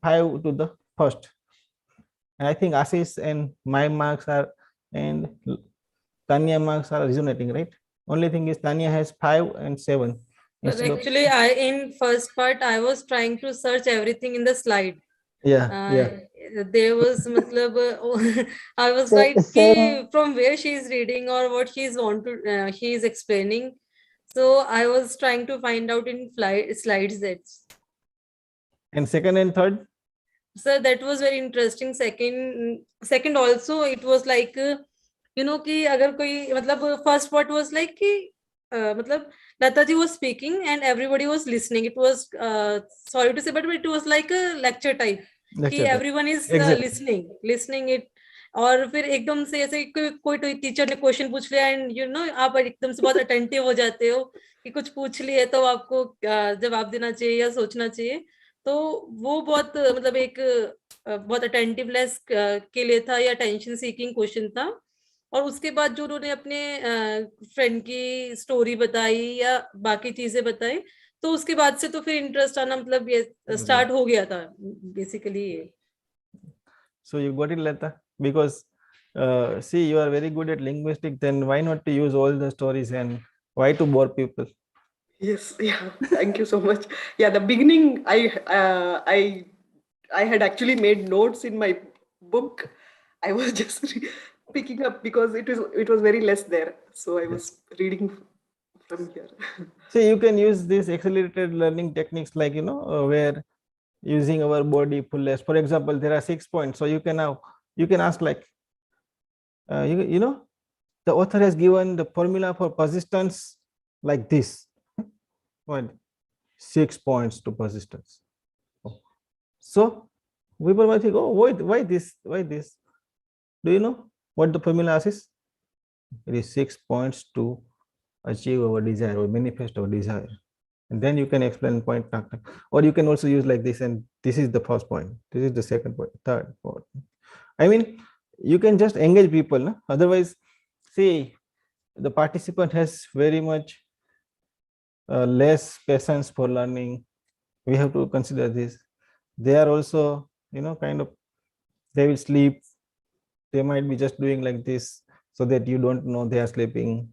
5 to the first. And I think Ashish and my marks are, and Tanya marks are resonating, right? Only thing is Tanya has 5 and 7 But instead of, actually, I in first part I was trying to search everything in the slide. yeah. There was matlab, I was So, like ki from where she is reading or what she is want to she is explaining. So I was trying to find out in slides that. and second and third, So that was very interesting. Second also it was like कि अगर कोई मतलब first part was like कि मतलब Lata ji was speaking and everybody was listening. It was sorry to say, but it was like a lecture type. कि lecture type. everyone is Exactly. listening it. और फिर एकदम से ऐसे कोई teacher ने क्वेश्चन पूछ लिया एंड आप एकदम से बहुत अटेंटिव हो जाते हो कि कुछ पूछ लिए तो आपको जवाब देना चाहिए या सोचना चाहिए. तो वो बहुत मतलब एक बहुत अटेंटिवनेस के लिए था या टेंशन सीकिंग क्वेश्चन था. और उसके बाद जो उन्होंने अपने फ्रेंड की स्टोरी बताई या बाकी चीजें बताई तो उसके बाद से तो फिर इंटरेस्ट आना मतलब ये स्टार्ट हो गया था बेसिकली ये. So you got it, Lata, because see, you are very good at linguistic. Then why not to use all the stories, and why to bore people? Yes, yeah. Thank you so much. Yeah, the beginning, I had actually made notes in my book. I was just picking up because it was very less there, so I was reading from here. So you can use these accelerated learning techniques, like where using our body fullest. For example, there are 6 points, so you can now ask like, the author has given the formula for persistence like this. What? 6 points to persistence. So people might think, oh, why this? Why this? Do you know what the formula is? It is 6 points to achieve our desire or manifest our desire. And then you can explain point after. Or you can also use like this, and this is the first point, this is the second point, third point. I mean, you can just engage people, no? Otherwise, see, the participant has very much less patience for learning. We have to consider this. They are also, kind of, they will sleep. They might be just doing like this so that you don't know they are sleeping.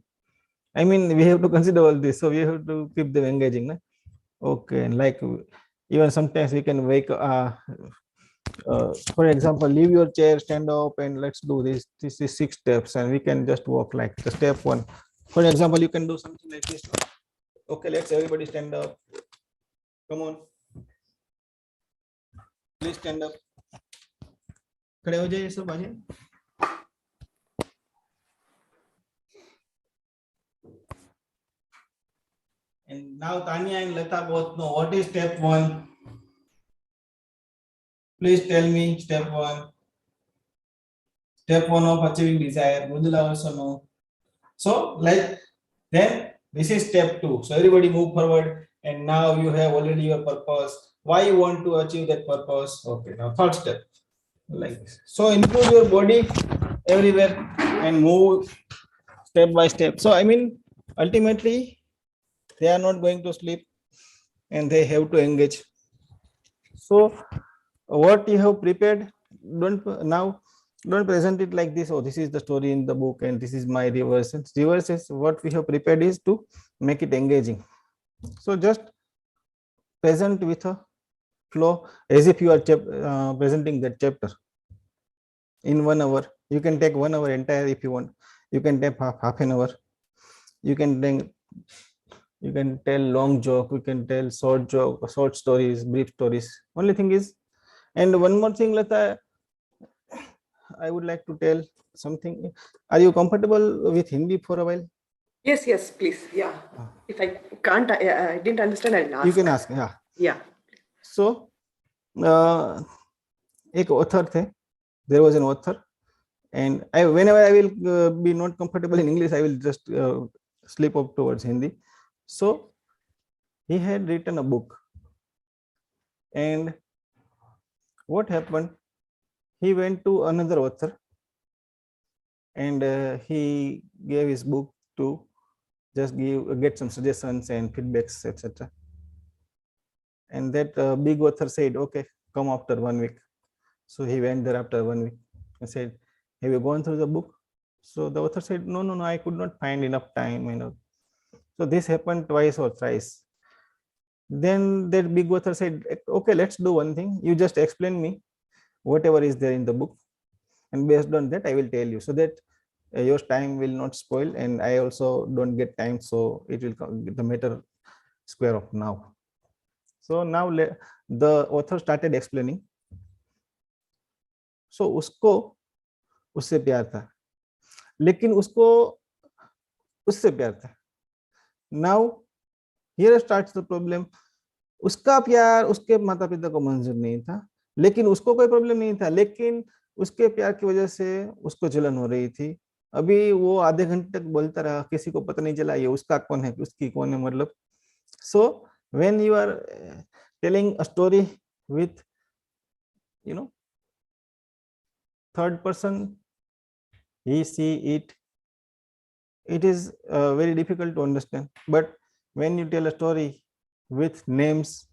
I mean, we have to consider all this, so we have to keep them engaging, no? Okay, like even sometimes we can wake for example, leave your chair, stand up, and let's do this. This is 6 steps, and we can just walk like the step 1. For example, you can do something like this. Okay, let's everybody stand up. Come on, please stand up. खड़े हो जाइए सब, आइए. And now Tanya and Lata both know what is step 1. Please tell me step 1. Step 1 of achieving desire. Mudula also know. So like, then this is step 2. So everybody move forward, and now you have already your purpose. Why you want to achieve that purpose? Okay, now third step, like this. So improve your body everywhere and move step by step. So I mean, ultimately, they are not going to sleep, and they have to engage. So what you have prepared, don't present it like this. Oh, this is the story in the book and this is my reverse. Reverse is what we have prepared is to make it engaging. So just present with a flow as if you are presenting that chapter in 1 hour. You can take 1 hour entire if you want. You can take half an hour. You can tell long joke, you can tell short joke, short stories, brief stories. Only thing is, and one more thing, Lata, I would like to tell something. Are you comfortable with Hindi for a while? Yes, please. Yeah. If I can't, I didn't understand, I'll ask. You can ask. Yeah. Yeah. So, एक author थे. There was an author, and whenever I will be not comfortable in English, I will just slip up towards Hindi. So he had written a book, and what happened? He went to another author and he gave his book to just get some suggestions and feedbacks, etc. And that big author said, okay, come after 1 week. So he went there after 1 week and said, have you gone through the book? So the author said, no, I could not find enough time. So this happened twice or thrice. Then that big author said, okay, let's do one thing. You just explain me whatever is there in the book, and based on that I will tell you, so that your time will not spoil and I also don't get time, so it will the matter square of now. So now the author started explaining. So उसको उससे प्यार था, लेकिन उसको उससे प्यार था. Now here starts the problem. उसका प्यार उसके माता पिता को मंजूर नहीं था, लेकिन उसको कोई प्रॉब्लम नहीं था, लेकिन उसके प्यार की वजह से उसको जलन हो रही थी. अभी वो आधे घंटे तक बोलता रहा, किसी को पता नहीं चला ये उसका कौन है उसकी कौन है, मतलब. So when you are telling a story with third person, he, she, it is very difficult to understand. But when you tell a story with names,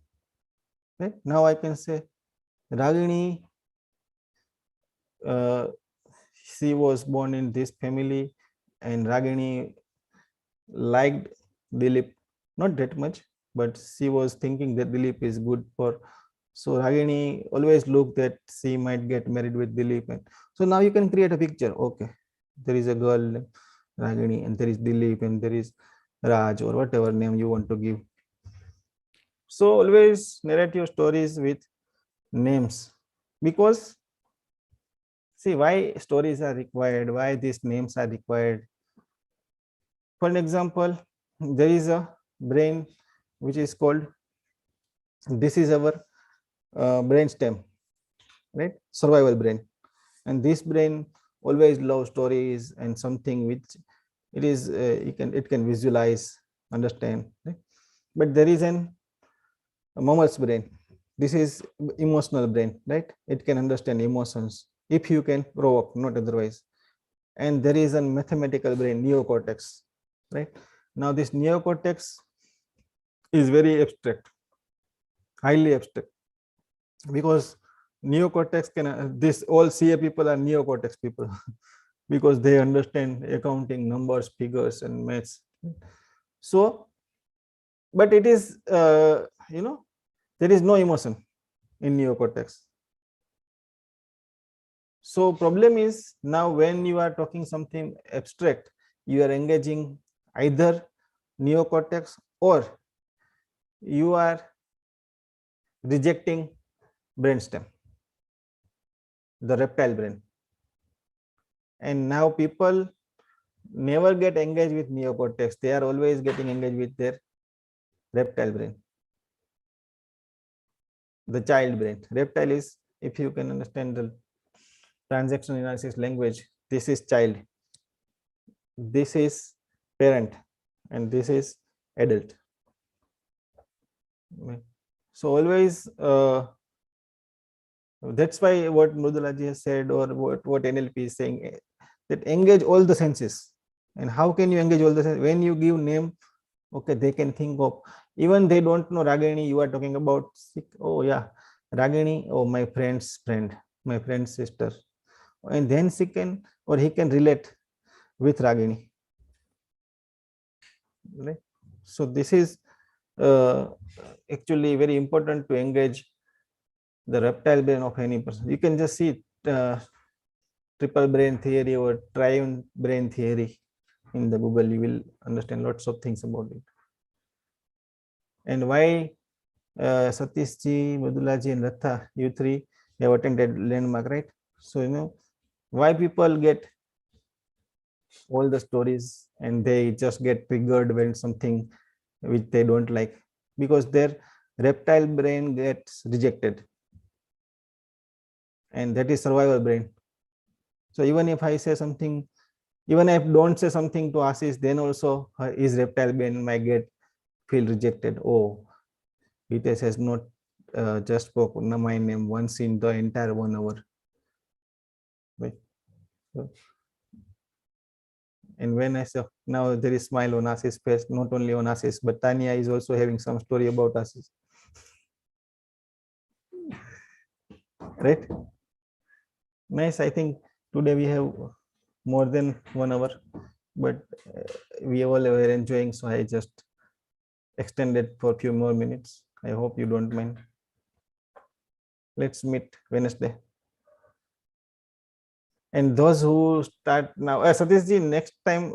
right? Now I can say Ragini, she was born in this family, and Ragini liked Dilip, not that much, but she was thinking that Dilip is good for. So Ragini always looked that she might get married with Dilip. And so now you can create a picture. Okay, there is a girl, Ragini, and there is Dilip, and there is Raj, or whatever name you want to give. So always narrate your stories with names, because see why stories are required, why these names are required. For an example, there is a brain which is called, this is our brain stem, right? Survival brain. And this brain always loves stories and something which it is it can visualize, understand, right? But there is a mammal's brain. This is emotional brain, right? It can understand emotions if you can provoke, not otherwise. And there is a mathematical brain, neocortex, right? Now this neocortex is very abstract, highly abstract, because neocortex can this all CA people are neocortex people because they understand accounting, numbers, figures, and maths. So, but it is there is no emotion in neocortex. So problem is, now when you are talking something abstract, you are engaging either neocortex or you are rejecting brainstem, the reptile brain. And now people never get engaged with neocortex. They are always getting engaged with their reptile brain, the child brain. Reptile is, if you can understand the transaction analysis language, this is child, this is parent, and this is adult. So always that's why what Mrudulaji has said, or what NLP is saying, that engage all the senses. And how can you engage all the senses? When you give name, okay, they can think of, even they don't know Ragini, you are talking about, oh yeah, Ragini, oh my friend's friend, my friend's sister. And then she can, or he can relate with Ragini. Right? So this is actually very important to engage the reptile brain of any person. You can just see triple brain theory or triune brain theory in the Google. You will understand lots of things about it. And why Satish ji, Madhula ji, and Ratha, you three have attended landmark, right? So why people get all the stories and they just get triggered when something which they don't like, because their reptile brain gets rejected, and that is survival brain. So even if I say something, even if I don't say something to Ashish, then also his reptile brain might feel rejected. Oh, Hitesh has not just spoke my name once in the entire 1 hour. Right. So, and when I saw now there is smile on Ashi's face, not only on Ashi's, but Tanya is also having some story about Ashish. Right? Nice. I think today we have more than 1 hour, but we all were enjoying, so I just extended for a few more minutes. I hope you don't mind. Let's meet Wednesday. And those who start now, Satish ji, next time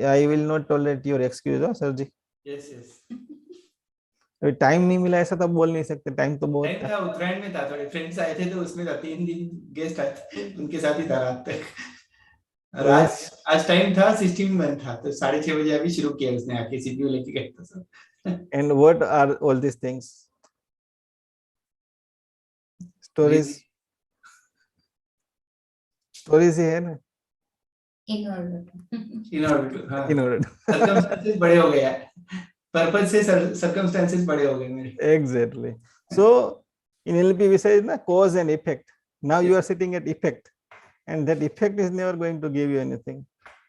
I will not tolerate your excuse, sir ji. Yes, yes. अभी time नहीं मिला ऐसा तो बोल नहीं सकते, time तो बहुत टाइम था, उत्तरायण में था, थोड़े फ्रेंड्स आए थे तो उसमें था, 3 दिन गेस्ट आए थे, उनके साथ ही था रात तक। और आज टाइम था 16 में था, तो 6:30 बजे अभी शुरू किया उसने, आके सीपीयू लेके गए था सब। And what are all this things? Stories ही है ना, इन ऑर्डर हाँ, इन ऑर्डर सर्कमस्टेंसेस बड़े हो गए यार, पर्पस से सर्कमस्टेंसेस बड़े हो गए मेरे। exactly. So in LP we say na cause and effect. Now you are sitting at effect, and that effect is never going to give you anything.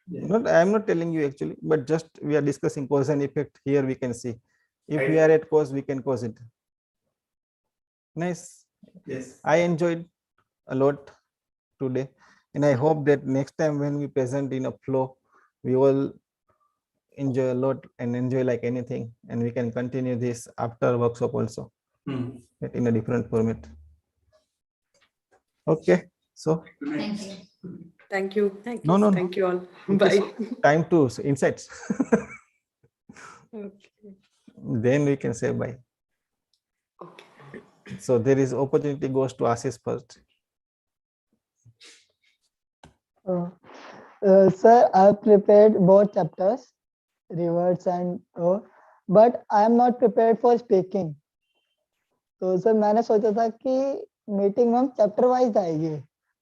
Yes. Not I am not telling you actually, but just we are discussing cause and effect. Here we can see if we Right. are at cause, we can cause it. Nice. Yes. I enjoyed a lot today, and I hope that next time when we present in a flow, we all enjoy a lot and enjoy like anything, and we can continue this after workshop also, but in a different format. Okay, so thank you Thank you. No, no, no. Thank you all. it is Bye. time to insights. Okay. Then we can say bye. Okay. So there is opportunity goes to Ashish first. Sir, I have prepared both chapters, rewards and but I am not prepared for speaking. तो sir मैंने सोचा था कि meeting में हम chapter wise आएंगे,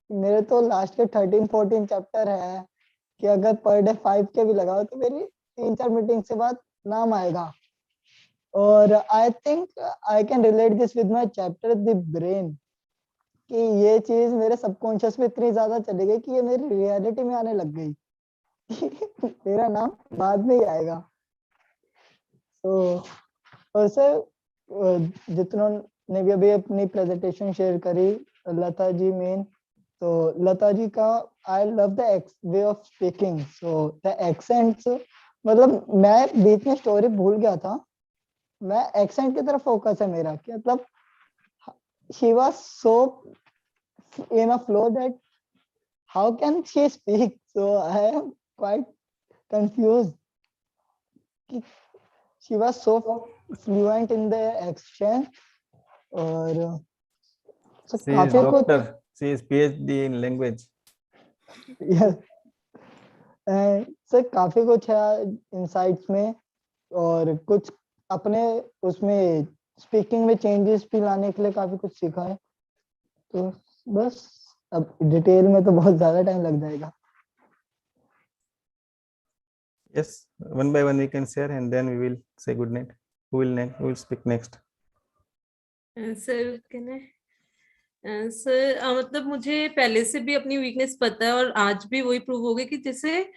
मेरे तो लास्ट के 13-14 चैप्टर है कि अगर पर डे 5 के भी लगाओ तो मेरी 3-4 मीटिंग से बाद नाम आएगा। और I think I can relate this with my chapter the brain, कि ये चीज मेरे सबकॉन्शियस में इतनी ज्यादा चली गई कि ये मेरी रियलिटी में आने लग गई। मेरा नाम बाद में ही आएगा। तो और सर जितनों ने भी अभी अपनी प्रेजेंटेशन शेयर करी, लता जी मेन, तो लता जी का I love the way of speaking, so the accents, मतलब मैं बीच में स्टोरी भूल गया था, मैं एक्सेंट की तरफ फोकस है मेरा, कि मतलब she was so in a flow that how can she speak, so I am quite confused. She was so fluent in the accent, और so She is काफी कुछ, doctor. She is PhD in language. Sir काफी कुछ है insights में, और कुछ अपने उसमें स्पीकिंग में चेंजेस भी लाने के लिए काफी कुछ सीखा है। तो बस अब डिटेल में तो बहुत ज्यादा टाइम लग जाएगा। Yes, one by one we can share, and then we will say good night. Who will speak next? Sir sir मतलब मुझे पहले से भी अपनी वीकनेस पता है, और आज भी वही प्रूव हो गई कि जैसे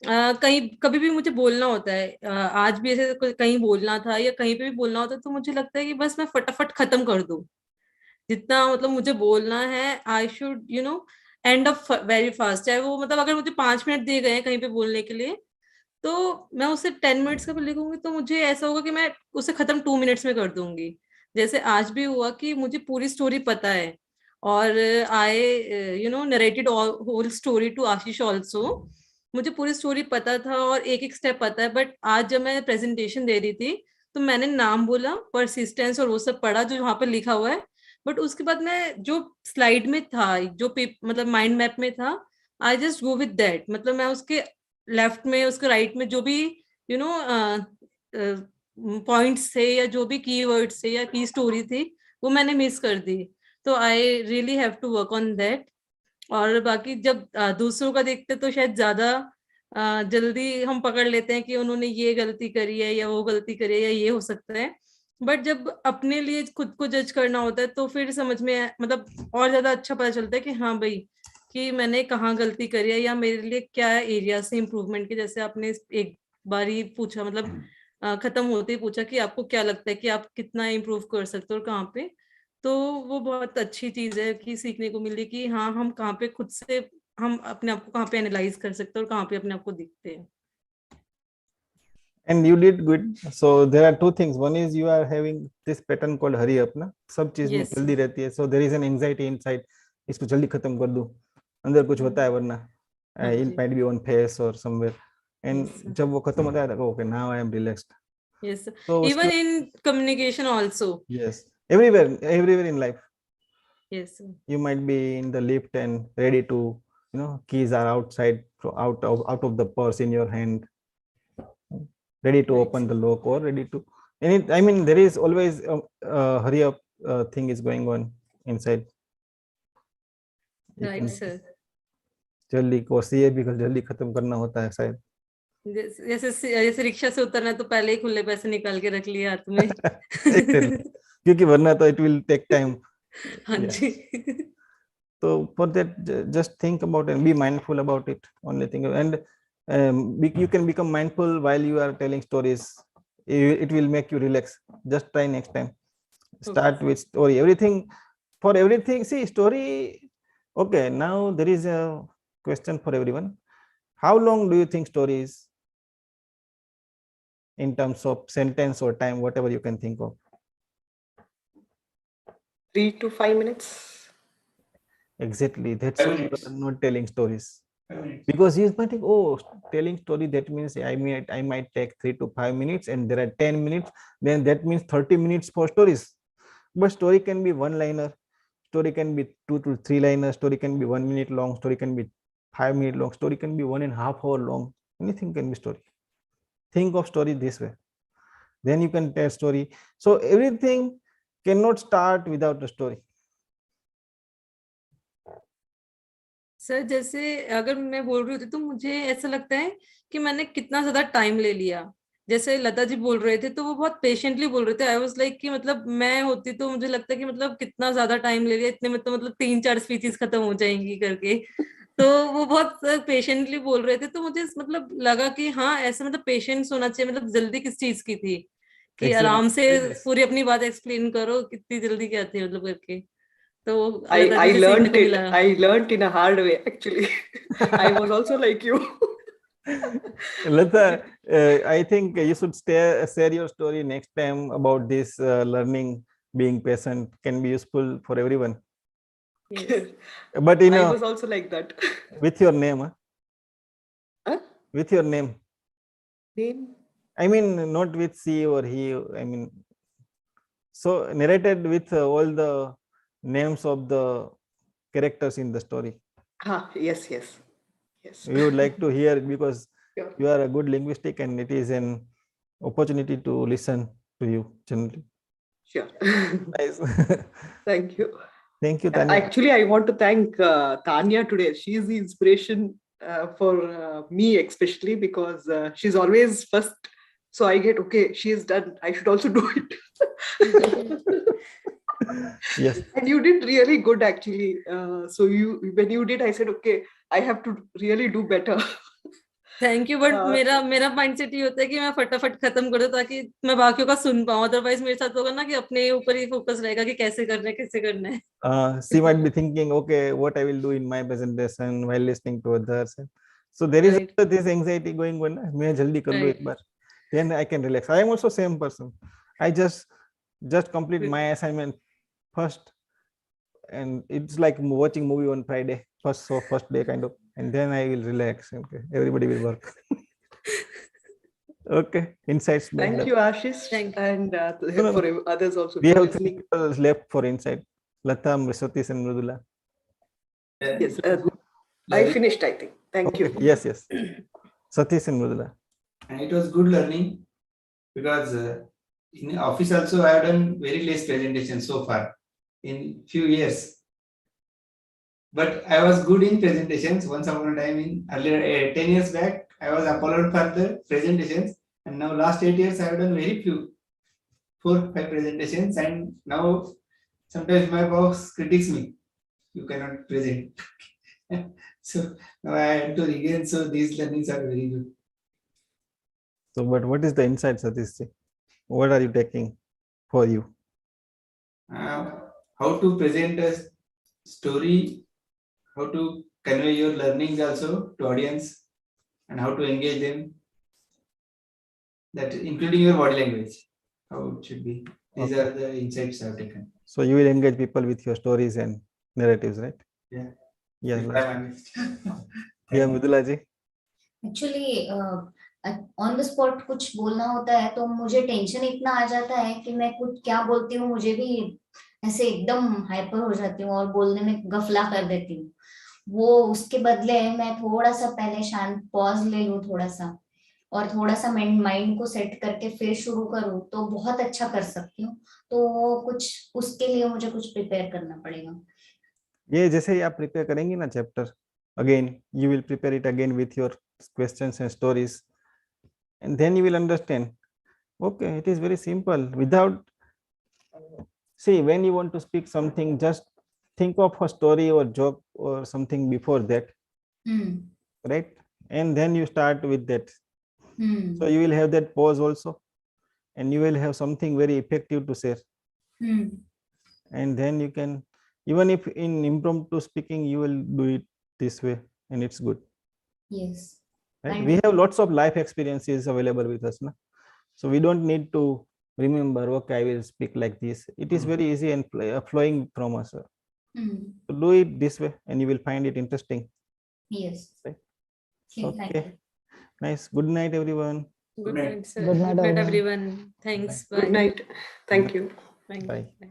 कहीं कभी भी मुझे बोलना होता है, आज भी ऐसे कहीं बोलना था या कहीं पे भी बोलना होता है, तो मुझे लगता है कि बस मैं फटाफट खत्म कर दूं जितना मतलब मुझे बोलना है। I should and up very fast, चाहे वो मतलब अगर मुझे 5 मिनट दिए गए हैं कहीं पे बोलने के लिए, तो मैं उसे 10 मिनट्स का भी लिखूंगी तो मुझे ऐसा होगा कि मैं उसे खत्म 2 मिनट्स में कर दूंगी। जैसे आज भी हुआ कि मुझे पूरी स्टोरी पता है, और I narrated whole story to Ashish also. मुझे पूरी स्टोरी पता था और एक एक स्टेप पता है, बट आज जब मैं प्रेजेंटेशन दे रही थी तो मैंने नाम बोला, परसिस्टेंस और वो सब पढ़ा जो वहां पर लिखा हुआ है, बट उसके बाद मैं जो स्लाइड में था, जो मतलब माइंड मैप में था, I just go with that. मतलब मैं उसके लेफ्ट में उसके राइट में जो भी पॉइंट्स थे या जो भी कीवर्ड्स थे या की स्टोरी थी वो मैंने मिस कर दी। तो I really have to work on that. और बाकी जब दूसरों का देखते तो शायद ज्यादा जल्दी हम पकड़ लेते हैं कि उन्होंने ये गलती करी है या वो गलती करी है या ये हो सकता है, बट जब अपने लिए खुद को जज करना होता है तो फिर समझ में मतलब और ज्यादा अच्छा पता चलता है कि हाँ भाई, कि मैंने कहाँ गलती करी है या मेरे लिए क्या एरिया से इम्प्रूवमेंट के। जैसे आपने एक बार ही पूछा, मतलब खत्म होते ही पूछा कि आपको क्या लगता है कि आप कितना इम्प्रूव कर सकते हो और कहाँ पे। तो वो बहुत अच्छी चीज है कि सीखने को मिली कि हाँ, हम कहाँ पे खुद से, हम अपने आप को कहाँ पे एनालाइज कर सकते हैं और कहाँ पे अपने आप को दिखते हैं। And you did good. So there are two things. One is you are having this pattern called hurry up ना, सब चीज में Yes. जल्दी रहती है. So there is an anxiety inside. इसको जल्दी खत्म कर दूं, अंदर कुछ होता है वरना हाँ it ji. might be on face or somewhere. And Yes, sir. जब वो खत्म होता है तो okay, now I am relaxed. Yes, sir. So Even उसके in communication also. yes, everywhere in life. Yes, sir. You might be in the lift and ready to, keys are outside, out of the purse in your hand, ready to Right, open sir. the lock or ready to I mean there is always a hurry up thing is going on inside. You Right, can sir. जल्दी को CA भी जल्दी खत्म करना होता है शायद. जैसे रिक्शा से उतरना है तो पहले ही खुले पैसे निकाल के रख लिए हाथ में। Exactly. क्योंकि वरना तो it will take time. हाँ Yeah. जी। So for that, just think about it and be mindful about it. Only thing, and you can become mindful while you are telling stories. It will make you relax. Just try next time. Start Okay. with story. Everything, for everything. See story. Okay, now there is a question for everyone. How long do you think story is in terms of sentence or time, whatever you can think of? 3 to 5 minutes. Exactly. That's 5 why you minutes. are not telling stories. 5 minutes. Because you might think, oh, telling story, that means I might take 3 to 5 minutes and there are 10 minutes, then that means 30 minutes for stories. But story can be one liner, story can be 2 to 3 liners, story can be 1 minute long, story can be 5 minute long, story can be 1.5 hour long. Anything can be story. Think of story this way, then you can tell story. So everything cannot start without a story. Sir जैसे अगर मैं बोल रही होती तो मुझे ऐसा लगता है कि मैंने कितना ज्यादा टाइम ले लिया। जैसे लता जी बोल रहे थे तो वो बहुत पेशेंटली बोल रहे थे। आई वाज लाइक कि मतलब मैं होती तो मुझे लगता है कि मतलब कितना ज्यादा टाइम ले लिया, इतने में तो मतलब 3-4 स्पीचेस खत्म हो जाएंगी करके। तो वो बहुत पेशेंटली बोल रहे थे तो मुझे मतलब लगा कि हाँ, ऐसे मतलब पेशेंस होना चाहिए। मतलब जल्दी किस चीज की थी कि Excellent. आराम से Yes. पूरी अपनी बात एक्सप्लेन करो, कितनी जल्दी क्या थी मतलब करके। तो लता I जी से सीखने learned को it. मिला। I learned in a hard way, actually. I was also like you. Lata, I think you should share your story next time about this learning, being patient can be useful for everyone. Yes. But I was also like that. with your name, Huh? with your name. Name? I mean, not with she or he. I mean, so narrated with all the names of the characters in the story. Yes, yes. Yes. We would like to hear because Sure. you are a good linguistic and it is an opportunity to listen to you generally. Sure. Nice. Thank you. Thank you, Tanya. Actually, I want to thank Tanya today. She is the inspiration for me, especially because she's always first. So I get, okay, she is done. I should also do it. Yes. And you did really good, actually. So when you did, I said, okay, I have to really do better. Thank you. But मेरा mindset ये होता है कि मैं फटाफट खत्म कर दूं ताकि मैं बाकियों का सुन पाऊं। अदरवाइज मेरे साथ होगा ना कि अपने ऊपर ही फोकस रहेगा कि कैसे करना है, कैसे करना है। She might be thinking, okay, what I will do in my presentation while listening to others. So there is Right. also this anxiety going on. मैं जल्दी कर लूँ एक Right. Bar, then I can relax. I am also same person. I just complete my assignment first, and it's like watching movie on Friday, first day kind of, and then I will relax. Okay, everybody will work. Okay, insights. Thank you, Ashish, Thank you. and No, no, for others also we for have 3 listening. people left for insight. Lata, Satish, and Mridula. Yes, I finished, I think. Thank you. Okay, yes. Satish and Mridula. And it was good learning because in office also I have done very less presentation so far in few years. But I was good in presentations once upon a time in earlier 10 years back. I was applauded for the presentations, and now last 8 years I have done very few. 4-5 presentations, and now sometimes my boss critiques me. You cannot present. So now I have to regain. So these learnings are very good. So, but what is the insight, Satish? What are you taking for you? How to present a story, how to convey your learnings also to audience, and how to engage them. That including your body language, how it should be. These are the insights I've taken. So you will engage people with your stories and narratives, right? Yeah. Yeah. If I'm honest. Yeah, Mridula ji. Actually on the spot कुछ बोलना होता है तो मुझे tension इतना आ जाता है कि मैं कुछ क्या बोलती हूँ मुझे भी ऐसे एकदम हाइपर हो जाती हूँ और बोलने में गफला कर देती हूँ। वो उसके बदले मैं थोड़ा सा पहले शांत पॉज ले लूँ थोड़ा सा और थोड़ा सा माइंड को सेट करके फिर शुरू करूँ तो बहुत अच्छा कर सकती हूँ। तो वो कुछ उसके लिए मुझे कुछ प्रिपेयर करना पड़ेगा। ये जैसे ही आप प्रिपेयर करेंगे ना chapter, again you will prepare it again with your questions and stories, and then you will understand, okay, it is very simple. Without, see, when you want to speak something, just think of a story or joke or something before that, right? And then you start with that. So you will have that pause also, and you will have something very effective to share. And then you can, even if in impromptu speaking, you will do it this way, and it's good. Yes. Right? We have lots of life experiences available with us, na? So we don't need to remember, okay, I will speak like this. It is very easy and flowing from us. So do it this way, and you will find it interesting. Yes. Right? Okay. Thank Okay. you. Nice. Good night, everyone. Good night, sir. Good night, Good night, everyone. everyone. Thanks. Good Bye. night. Thank you. Thank Bye. you.